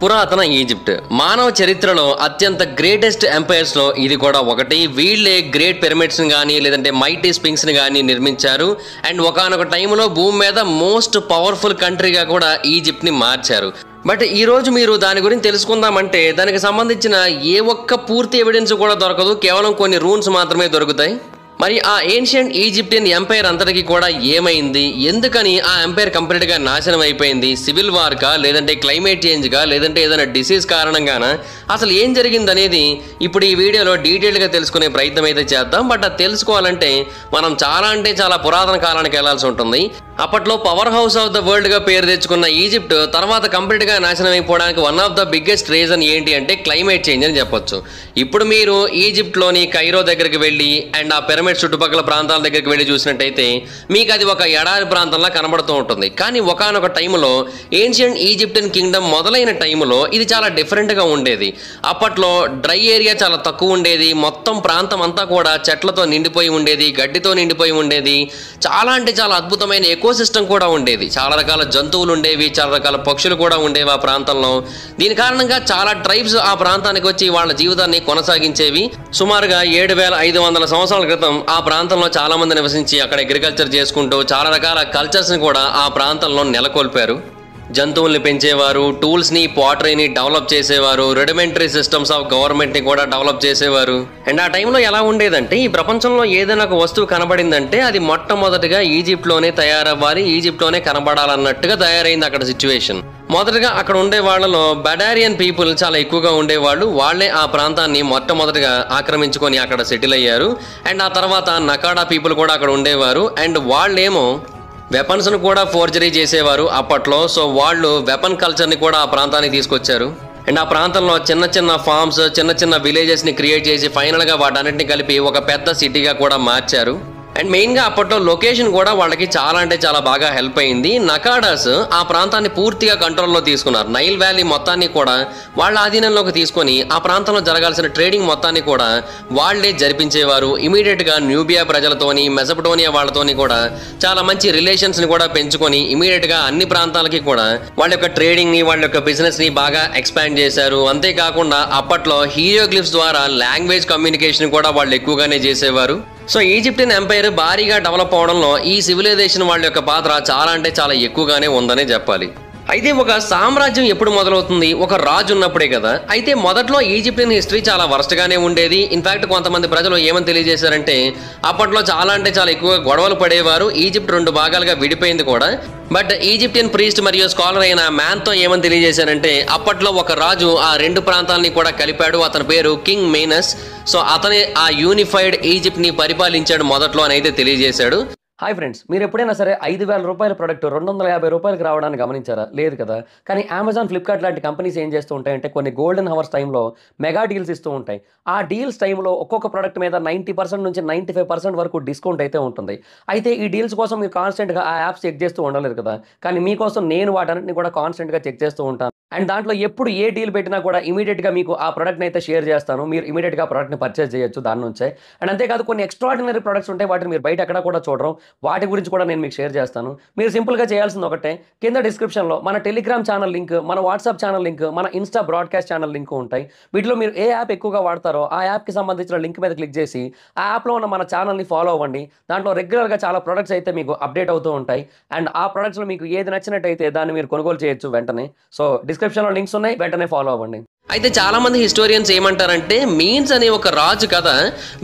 పురాతన ఈజిప్ట్ మానవ చరిత్రలో అత్యంత గ్రేటెస్ట్ ఎంపైర్స్ లో ఇది కూడా ఒకటి. వీళ్ళే గ్రేట్ పిరమిడ్స్ ని కానీ లేదంటే మైటీ స్పింక్స్ ని కానీ నిర్మించారు. అండ్ ఒకానొక టైంలో భూమి మీద మోస్ట్ పవర్ఫుల్ కంట్రీగా కూడా ఈజిప్ట్ ని మార్చారు. బట్ ఈ రోజు మీరు దాని గురించి తెలుసుకుందామంటే దానికి సంబంధించిన ఏ ఒక్క పూర్తి ఎవిడెన్స్ కూడా దొరకదు. కేవలం కొన్ని రూన్స్ మాత్రమే దొరుకుతాయి. మరి ఆ ఏన్షియంట్ ఈజిప్టియన్ ఎంపైర్ అంతటికి కూడా ఏమైంది, ఎందుకని ఆ ఎంపైర్ కంప్లీట్ గా నాశనం అయిపోయింది, సివిల్ వార్ కా లేదంటే క్లైమేట్ చేంజ్ గా లేదంటే ఏదైనా డిసీజ్ కారణంగానా, అసలు ఏం జరిగింది అనేది ఇప్పుడు ఈ వీడియోలో డీటెయిల్ గా తెలుసుకునే ప్రయత్నం అయితే చేద్దాం. బట్ అది తెలుసుకోవాలంటే మనం చాలా పురాతన కాలానికి వెళ్లాల్సి ఉంటుంది. అప్పట్లో power house of the world గా పేరు తెచ్చుకున్న ఈజిప్ట్ తర్వాత కంప్లీట్ గా నాశనం అయిపోవడానికి one of the biggest reason ఏంటి అంటే క్లైమేట్ చేంజ్ అని చెప్పొచ్చు. ఇప్పుడు మీరు ఈజిప్ట్ లోని కైరో దగ్గరికి వెళ్ళి అండ్ ఆ పిరమిడ్ చుట్టుపక్కల ప్రాంతాల దగ్గరికి వెళ్ళి చూసినట్టయితే మీకు అది ఒక ఎడారి ప్రాంతంలా కనబడుతూ ఉంటుంది. కానీ ఒకానొక టైంలో ఏన్షియంట్ ఈజిప్టియన్ కింగ్డమ్ మొదలైన టైంలో ఇది చాలా డిఫరెంట్ గా ఉండేది. అప్పట్లో డ్రై ఏరియా చాలా తక్కువ ఉండేది. మొత్తం ప్రాంతం అంతా కూడా చెట్లతో నిండిపోయి ఉండేది, గడ్డితో నిండిపోయి ఉండేది. చాలా అద్భుతమైన ఎకోసిస్టమ్ కూడా ఉండేది. చాలా రకాల జంతువులు ఉండేవి, చాలా రకాల పక్షులు కూడా ఉండేవి ఆ ప్రాంతంలో. దీని కారణంగా చాలా ట్రైబ్స్ ఆ ప్రాంతానికి వచ్చి వాళ్ళ జీవితాన్ని కొనసాగించేవి. సుమారుగా 7500 సంవత్సరాల క్రితం ఆ ప్రాంతంలో చాలా మంది నివసించి అక్కడ అగ్రికల్చర్ చేసుకుంటూ చాలా రకాల కల్చర్స్ ని కూడా ఆ ప్రాంతంలో నెలకొల్పారు. జంతువుల్ని పెంచేవారు, టూల్స్ని పాటరీని డెవలప్ చేసేవారు, రెడిమెంటరీ సిస్టమ్స్ ఆఫ్ గవర్నమెంట్ని కూడా డెవలప్ చేసేవారు. అండ్ ఆ టైంలో ఎలా ఉండేదంటే ఈ ప్రపంచంలో ఏదైనా ఒక వస్తువు కనబడిందంటే అది మొట్టమొదటిగా ఈజిప్ట్లోనే తయారవ్వాలి, ఈజిప్ట్లోనే కనబడాలన్నట్టుగా తయారైంది అక్కడ సిచ్యువేషన్. మొదటగా అక్కడ ఉండే వాళ్ళలో బడారియన్ పీపుల్ చాలా ఎక్కువగా ఉండేవాళ్ళు. వాళ్లే ఆ ప్రాంతాన్ని మొట్టమొదటిగా ఆక్రమించుకొని అక్కడ సెటిల్ అయ్యారు. అండ్ ఆ తర్వాత నకాడా పీపుల్ కూడా అక్కడ ఉండేవారు. అండ్ వాళ్ళేమో వెపన్స్ను కూడా ఫోర్జరీ చేసేవారు అప్పట్లో. సో వాళ్ళు వెపన్ కల్చర్ని కూడా ఆ ప్రాంతానికి తీసుకొచ్చారు. అండ్ ఆ ప్రాంతంలో చిన్న ఫార్మ్స్, చిన్న విలేజెస్ని క్రియేట్ చేసి ఫైనల్గా వాటన్నిటిని కలిపి ఒక పెద్ద సిటీగా కూడా మార్చారు. అండ్ మెయిన్గా అప్పట్లో లొకేషన్ కూడా వాళ్ళకి చాలా బాగా హెల్ప్ అయింది. నకాడాస్ ఆ ప్రాంతాన్ని పూర్తిగా కంట్రోల్లో తీసుకున్నారు. నైల్ వ్యాలీ మొత్తాన్ని కూడా వాళ్ళ ఆధీనంలోకి తీసుకొని ఆ ప్రాంతంలో జరగాల్సిన ట్రేడింగ్ మొత్తాన్ని కూడా వాళ్లే జరిపించేవారు. ఇమీడియట్గా న్యూబియా ప్రజలతోని, మెసపటోనియా వాళ్ళతోని కూడా చాలా మంచి రిలేషన్స్ని కూడా పెంచుకొని ఇమీడియట్గా అన్ని ప్రాంతాలకి కూడా వాళ్ళ యొక్క ట్రేడింగ్ని, వాళ్ళ యొక్క బిజినెస్ని బాగా ఎక్స్పాండ్ చేశారు. అంతేకాకుండా అప్పట్లో హీరోగ్లిఫ్స్ ద్వారా లాంగ్వేజ్ కమ్యూనికేషన్ కూడా వాళ్ళు ఎక్కువగానే చేసేవారు. సో ఈజిప్టియన్ ఎంపైర్ భారీగా డెవలప్ అవడంలో ఈ సివిలైజేషన్ వాళ్ళ యొక్క పాత్ర చాలా ఎక్కువగానే ఉందనే చెప్పాలి. అయితే ఒక సామ్రాజ్యం ఎప్పుడు మొదలవుతుంది? ఒక రాజు ఉన్నప్పుడే కదా. అయితే మొదట్లో ఈజిప్టియన్ హిస్టరీ చాలా వరస్ట్గానే ఉండేది. ఇన్ఫాక్ట్ కొంతమంది ప్రజలు ఏమని తెలియజేశారంటే అప్పట్లో చాలా ఎక్కువగా గొడవలు పడేవారు. ఈజిప్ట్ 2 భాగాలుగా విడిపోయింది కూడా. బట్ ఈజిప్టియన్ ప్రీస్ట్ మరియు స్కాలర్ అయిన మ్యాన్తో ఏమని తెలియజేశారంటే అప్పట్లో ఒక రాజు ఆ 2 ప్రాంతాలని కూడా కలిపాడు. అతని పేరు కింగ్ మేనస్. సో అతనే ఆ యూనిఫైడ్ ఈజిప్ట్ ని పరిపాలించాడు మొదట్లో అని అయితే తెలియజేశాడు. హాయ్ ఫ్రెండ్స్, మీరు ఎప్పుడైనా సరే 5000 రూపాయల ప్రోడక్ట్ 250 రూపాయలకి రావడానికి గమనించారా? లేదు కదా. కానీ అమెజాన్, ఫ్లిప్కార్ట్ లాంటి కంపెనీస్ ఏం చేస్తూ ఉంటాయంటే కొన్ని గోల్డెన్ హవర్స్ టైంలో మెగా డీల్స్ ఇస్తూ ఉంటాయి. ఆ డీల్స్ టైంలో ఒక్కొక్క ప్రోడక్ట్ మీద 90% నుంచి 95% వరకు డిస్కౌంట్ అయితే ఉంటుంది. అయితే ఈ డీల్స్ కోసం మీరు కాన్స్టెంట్గా ఆ యాప్స్ చెక్ చేస్తూ ఉండలేరు కదా. కానీ మీకోసం నేను వాటన్నిటిని కూడా కాన్స్టెంట్గా చెక్ చేస్తూ ఉంటాను. అండ్ దాంట్లో ఎప్పుడు ఏ డీల్ పెట్టినా కూడా ఇమీడియట్గా మీకు ఆ ప్రోడక్ట్ని అయితే షేర్ చేస్తాను. మీరు ఇమీడియట్గా ప్రోడక్ట్ని పర్చేస్ చేయొచ్చు దాని నుంచే. అండ్ అంతేకాదు కొన్ని ఎక్స్ట్రాడినరీ ప్రొడక్ట్స్ ఉంటాయి, వాటిని మీరు బయట ఎక్కడ కూడా చూడరు. వాటి గురించి కూడా నేను మీకు షేర్ చేస్తాను. మీరు సింపుల్గా చేయాల్సింది ఒకటే, కింద డిస్క్రిప్షన్లో మన టెలిగ్రామ్ ఛానల్ లింక్, మన వాట్సాప్ ఛానల్ లింక్, మన ఇన్స్టా బ్రాడ్కాస్ట్ ఛానల్ లింక్ ఉంటాయి. వీటిలో మీరు ఏ యాప్ ఎక్కువగా వాడతారో ఆ యాప్కి సంబంధించిన లింక్ మీద క్లిక్ చేసి ఆ యాప్లో ఉన్న మన ఛానల్ని ఫాలో అవ్వండి. దాంట్లో రెగ్యులర్గా చాలా ప్రొడక్ట్స్ అయితే మీకు అప్డేట్ అవుతూ ఉంటాయి. అండ్ ఆ ప్రొడక్ట్స్లో మీకు ఏది నచ్చినట్టయితే దాన్ని మీరు కొనుగోలు చేయొచ్చు వెంటనే. సో డిస్క్రిప్షన్లో లింక్స్ ఉన్నాయి, వెంటనే ఫాలో అవ్వండి. అయితే చాలా మంది హిస్టోరియన్స్ ఏమంటారంటే మీన్స్ అనే ఒక రాజు కథ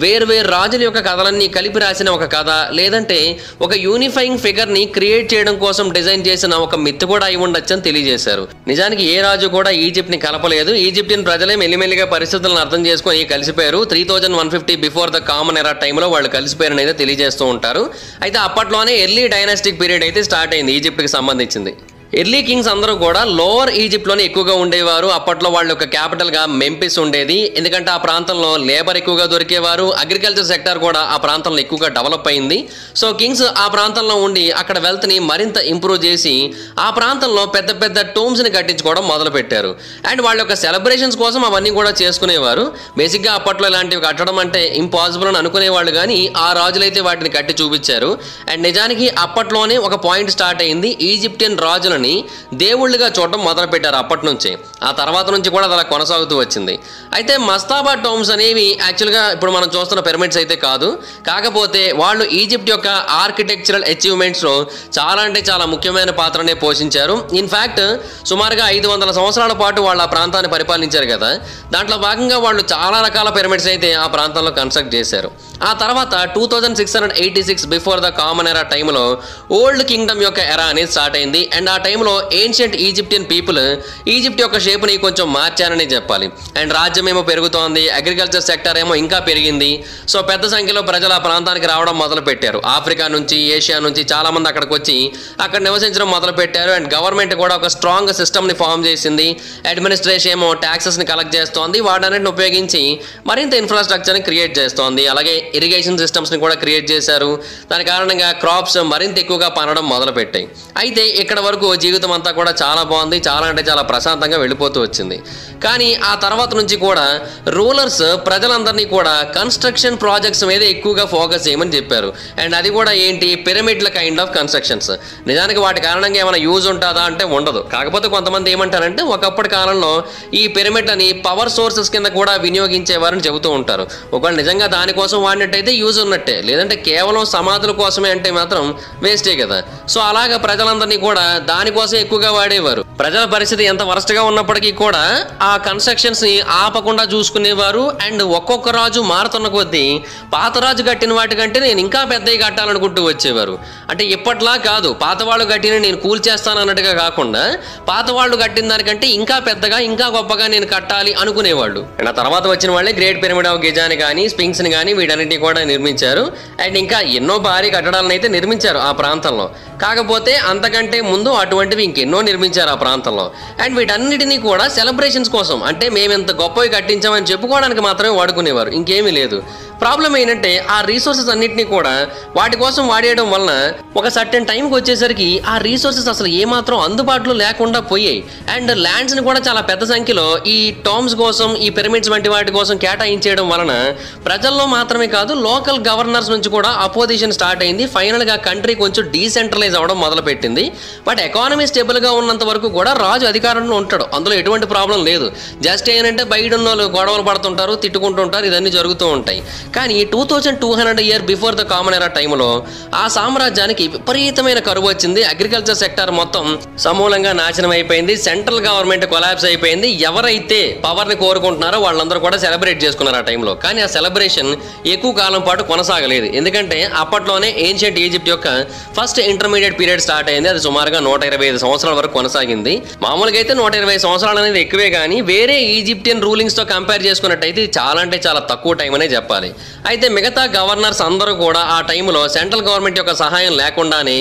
వేరు రాజుల యొక్క కథలన్నీ కలిపి రాసిన ఒక కథ, లేదంటే ఒక యూనిఫైయింగ్ ఫిగర్ ని క్రియేట్ చేయడం కోసం డిజైన్ చేసిన ఒక మిత్ కూడా అయి ఉండొచ్చు అని తెలియజేశారు. నిజానికి ఏ రాజు కూడా ఈజిప్ట్ ని కలపలేదు. ఈజిప్టియన్ ప్రజలే మెల్లిమెల్లిగా పరిస్థితులను అర్థం చేసుకొని కలిసిపోయారు. 3150 బిఫోర్ ద కామన్ ఎరా టైంలో వాళ్ళు కలిసిపోయారని అయితే తెలియజేస్తూ ఉంటారు. అయితే అప్పట్లోనే ఎర్లీ డైనాస్టిక్ పీరియడ్ అయితే స్టార్ట్ అయింది ఈజిప్ట్కి సంబంధించింది. ఎర్లీ కింగ్స్ అందరూ కూడా లోవర్ ఈజిప్ట్లోనే ఎక్కువగా ఉండేవారు. అప్పట్లో వాళ్ళ యొక్క క్యాపిటల్గా మెంఫిస్ ఉండేది. ఎందుకంటే ఆ ప్రాంతంలో లేబర్ ఎక్కువగా దొరికేవారు. అగ్రికల్చర్ సెక్టర్ కూడా ఆ ప్రాంతంలో ఎక్కువగా డెవలప్ అయింది. సో కింగ్స్ ఆ ప్రాంతంలో ఉండి అక్కడ వెల్త్ని మరింత ఇంప్రూవ్ చేసి ఆ ప్రాంతంలో పెద్ద టోమ్స్ని కట్టించుకోవడం మొదలుపెట్టారు. అండ్ వాళ్ళ యొక్క సెలబ్రేషన్స్ కోసం అవన్నీ కూడా చేసుకునేవారు. బేసిక్గా అప్పట్లో ఇలాంటివి కట్టడం అంటే ఇంపాసిబుల్ అని అనుకునేవాళ్ళు, కానీ ఆ రాజులైతే వాటిని కట్టి చూపించారు. అండ్ నిజానికి అప్పట్లోనే ఒక పాయింట్ స్టార్ట్ అయింది. ఈజిప్టియన్ రాజులను పిరమిడ్లని దేవుళ్ళుగా చూడడం మొదలుపెట్టారు అప్పటి నుంచి. ఆ తర్వాత నుంచి కూడా అలా కొనసాగుతూ వచ్చింది. అయితే మస్తాబా టోమ్స్ అనేవి యాక్చువల్గా ఇప్పుడు మనం చూస్తున్న పిరమిడ్స్ అయితే కాదు. కాకపోతే వాళ్ళు ఈజిప్ట్ యొక్క ఆర్కిటెక్చరల్ అచీవ్మెంట్స్లో చాలా అంటే చాలా ముఖ్యమైన పాత్రనే పోషించారు. ఇన్ఫ్యాక్ట్ సుమారుగా 500 సంవత్సరాల పాటు వాళ్ళు ఆ ప్రాంతాన్ని పరిపాలించారు కదా. దాంట్లో భాగంగా వాళ్ళు చాలా రకాల పిరమిడ్స్ అయితే ఆ ప్రాంతంలో కన్స్ట్రక్ట్ చేశారు. ఆ తర్వాత 2686 బిఫోర్ ద కామన్ ఎరా టైంలో ఓల్డ్ కింగ్డమ్ యొక్క ఎరా అనేది స్టార్ట్ అయింది. అండ్ ఆ టైంలో ఏన్షియంట్ ఈజిప్టియన్ పీపుల్ ఈజిప్ట్ యొక్క షేప్ని కొంచెం మార్చారని చెప్పాలి. అండ్ రాజ్యం ఏమో పెరుగుతోంది, అగ్రికల్చర్ సెక్టర్ ఏమో ఇంకా పెరిగింది. సో పెద్ద సంఖ్యలో ప్రజలు ఆ ప్రాంతానికి రావడం మొదలు పెట్టారు. ఆఫ్రికా నుంచి, ఏషియా నుంచి చాలా మంది అక్కడికి వచ్చి అక్కడ నివసించడం మొదలు పెట్టారు. అండ్ గవర్నమెంట్ కూడా ఒక స్ట్రాంగ్ సిస్టమ్ని ఫామ్ చేసింది. అడ్మినిస్ట్రేషన్ ఏమో ట్యాక్సెస్ని కలెక్ట్ చేస్తోంది. వాటన్నిటిని ఉపయోగించి మరింత ఇన్ఫ్రాస్ట్రక్చర్ని క్రియేట్ చేస్తోంది. అలాగే ఇరిగేషన్ సిస్టమ్స్ని కూడా క్రియేట్ చేశారు. దాని కారణంగా క్రాప్స్ మరింత ఎక్కువగా పండడం మొదలుపెట్టాయి. అయితే ఇక్కడ వరకు జీవితం అంతా కూడా చాలా బాగుంది, చాలా అంటే చాలా ప్రశాంతంగా వెళ్ళిపోతూ వచ్చింది. కానీ ఆ తర్వాత నుంచి కూడా రూలర్స్ ప్రజలందరినీ కూడా కన్స్ట్రక్షన్ ప్రాజెక్ట్స్ మీద ఎక్కువగా ఫోకస్ చేయమని చెప్పారు. అండ్ అది కూడా ఏంటి, పిరమిడ్ల కైండ్ ఆఫ్ కన్స్ట్రక్షన్స్. నిజానికి వాటి కారణంగా ఏమైనా యూజ్ ఉంటుందా అంటే ఉండదు. కాకపోతే కొంతమంది ఏమంటారంటే ఒకప్పటి కాలంలో ఈ పిరమిడ్లని పవర్ సోర్సెస్ కింద కూడా వినియోగించేవారని చెబుతూ ఉంటారు. ఒకవేళ నిజంగా దానికోసం వాడినట్టయితే యూజ్ ఉన్నట్టే, లేదంటే కేవలం సమాధుల కోసమే అంటే మాత్రం వేస్టే కదా. సో అలాగా ప్రజలందరినీ కూడా దానికోసం ఎక్కువగా వాడేవారు. ప్రజల పరిస్థితి ఎంత వరస్ట్గా ఉన్నప్పటికీ కూడా ఆ కన్స్ట్రక్షన్స్ ని ఆపకుండా చూసుకునేవారు. అండ్ ఒక్కొక్క రాజు మారుతున్న కొద్దీ పాత రాజు కట్టిన వాటికంటే నేను ఇంకా పెద్దవి కట్టాలనుకుంటూ వచ్చేవారు. అంటే ఇప్పట్లా కాదు, పాత వాళ్ళు కట్టిన నేను కూల్చేస్తాను అన్నట్టుగా కాకుండా పాత వాళ్ళు కట్టిన దానికంటే ఇంకా పెద్దగా ఇంకా గొప్పగా నేను కట్టాలి అనుకునేవాళ్ళు. అండ్ ఆ తర్వాత వచ్చిన వాళ్ళే గ్రేట్ పిరమిడ్ ఆఫ్ గిజాని కానీ స్పింక్స్ ని కానీ వీటన్నిటిని కూడా నిర్మించారు. అండ్ ఇంకా ఎన్నో భారీ కట్టడాలను అయితే నిర్మించారు ఆ ప్రాంతంలో. కాకపోతే అంతకంటే ముందు అటువంటివి ఇంకెన్నో నిర్మించారు ఆ ప్రాంతంలో. అండ్ వీటన్నిటినీ కూడా సెలబ్రేషన్స్ కోసం, అంటే మేము ఎంత గొప్పవి కట్టించామని చెప్పుకోవడానికి మాత్రమే వాడుకునేవారు, ఇంకేమీ లేదు. ప్రాబ్లం ఏంటంటే ఆ రీసోర్సెస్ అన్నింటినీ కూడా వాటి కోసం వాడేయడం వలన ఒక సర్టెన్ టైంకి వచ్చేసరికి ఆ రీసోర్సెస్ అసలు ఏమాత్రం అందుబాటులో లేకుండా పోయాయి. అండ్ ల్యాండ్స్ని కూడా చాలా పెద్ద సంఖ్యలో ఈ టామ్స్ కోసం, ఈ పిరమిడ్స్ వంటి వాటి కోసం కేటాయించేయడం వలన ప్రజల్లో మాత్రమే కాదు లోకల్ గవర్నర్స్ నుంచి కూడా అపోజిషన్ స్టార్ట్ అయింది. ఫైనల్గా కంట్రీ కొంచెం డీసెంట్రలైజ్ అవ్వడం మొదలుపెట్టింది. బట్ ఎకానమీ స్టేబుల్గా ఉన్నంత వరకు కూడా రాజు అధికారంలో ఉంటాడు, అందులో ఎటువంటి ప్రాబ్లం లేదు. జస్ట్ ఏంటంటే బయట ఉన్న వాళ్ళు గొడవలు పడుతుంటారు, తిట్టుకుంటుంటారు, ఇదన్నీ జరుగుతూ ఉంటాయి. కానీ 2200 ఇయర్ బిఫోర్ ద కామన్ ఎరా టైంలో ఆ సామ్రాజ్యానికి విపరీతమైన కరువు వచ్చింది. అగ్రికల్చర్ సెక్టర్ మొత్తం సమూలంగా నాశనం అయిపోయింది. సెంట్రల్ గవర్నమెంట్ కొలాప్స్ అయిపోయింది. ఎవరైతే పవర్ని కోరుకుంటున్నారో వాళ్ళందరూ కూడా సెలబ్రేట్ చేసుకున్నారు ఆ టైంలో. కానీ ఆ సెలబ్రేషన్ ఎక్కువ కాలం పాటు కొనసాగలేదు. ఎందుకంటే అప్పట్లోనే ఏన్షియంట్ ఈజిప్ట్ యొక్క ఫస్ట్ ఇంటర్మీడియట్ పీరియడ్ స్టార్ట్ అయింది. అది సుమారుగా 125 సంవత్సరాల వరకు కొనసాగింది. మామూలుగా అయితే 120 సంవత్సరాలు అనేది ఎక్కువే, కానీ వేరే ఈజిప్టియన్ రూలింగ్స్తో కంపేర్ చేసుకున్నట్టయితే చాలా అంటే చాలా తక్కువ టైం అనే చెప్పాలి. అయితే మిగతా గవర్నర్స్ అందరూ కూడా ఆ టైంలో సెంట్రల్ గవర్నమెంట్ యొక్క సహాయం లేకుండానే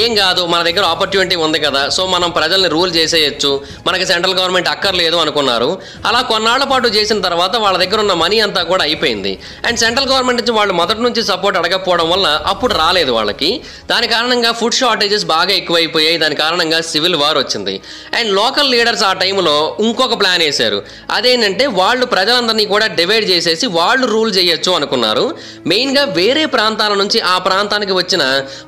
ఏం కాదు, మన దగ్గర ఆపర్చునిటీ ఉంది కదా, సో మనం ప్రజల్ని రూల్ చేసేయచ్చు, మనకి సెంట్రల్ గవర్నమెంట్ అక్కర్లేదు అనుకున్నారు. అలా కొన్నాళ్ల పాటు చేసిన తర్వాత వాళ్ళ దగ్గర ఉన్న మనీ అంతా కూడా అయిపోయింది. అండ్ సెంట్రల్ గవర్నమెంట్ నుంచి వాళ్ళు మొదటి నుంచి సపోర్ట్ అడగకపోవడం వల్ల అప్పుడు రాలేదు వాళ్ళకి. దాని కారణంగా ఫుడ్ షార్టేజెస్ బాగా ఎక్కువైపోయాయి. దాని కారణంగా సివిల్ వార్ వచ్చింది. అండ్ లోకల్ లీడర్స్ ఆ టైంలో ఇంకొక ప్లాన్ వేశారు. అదేంటంటే వాళ్ళు ప్రజలందరినీ కూడా డివైడ్ చేసేసి వాళ్ళు రూల్ చేయొచ్చు అనుకున్నారు. మెయిన్గా వేరే ప్రాంతాల నుంచి ఆ ప్రాంతానికి వచ్చిన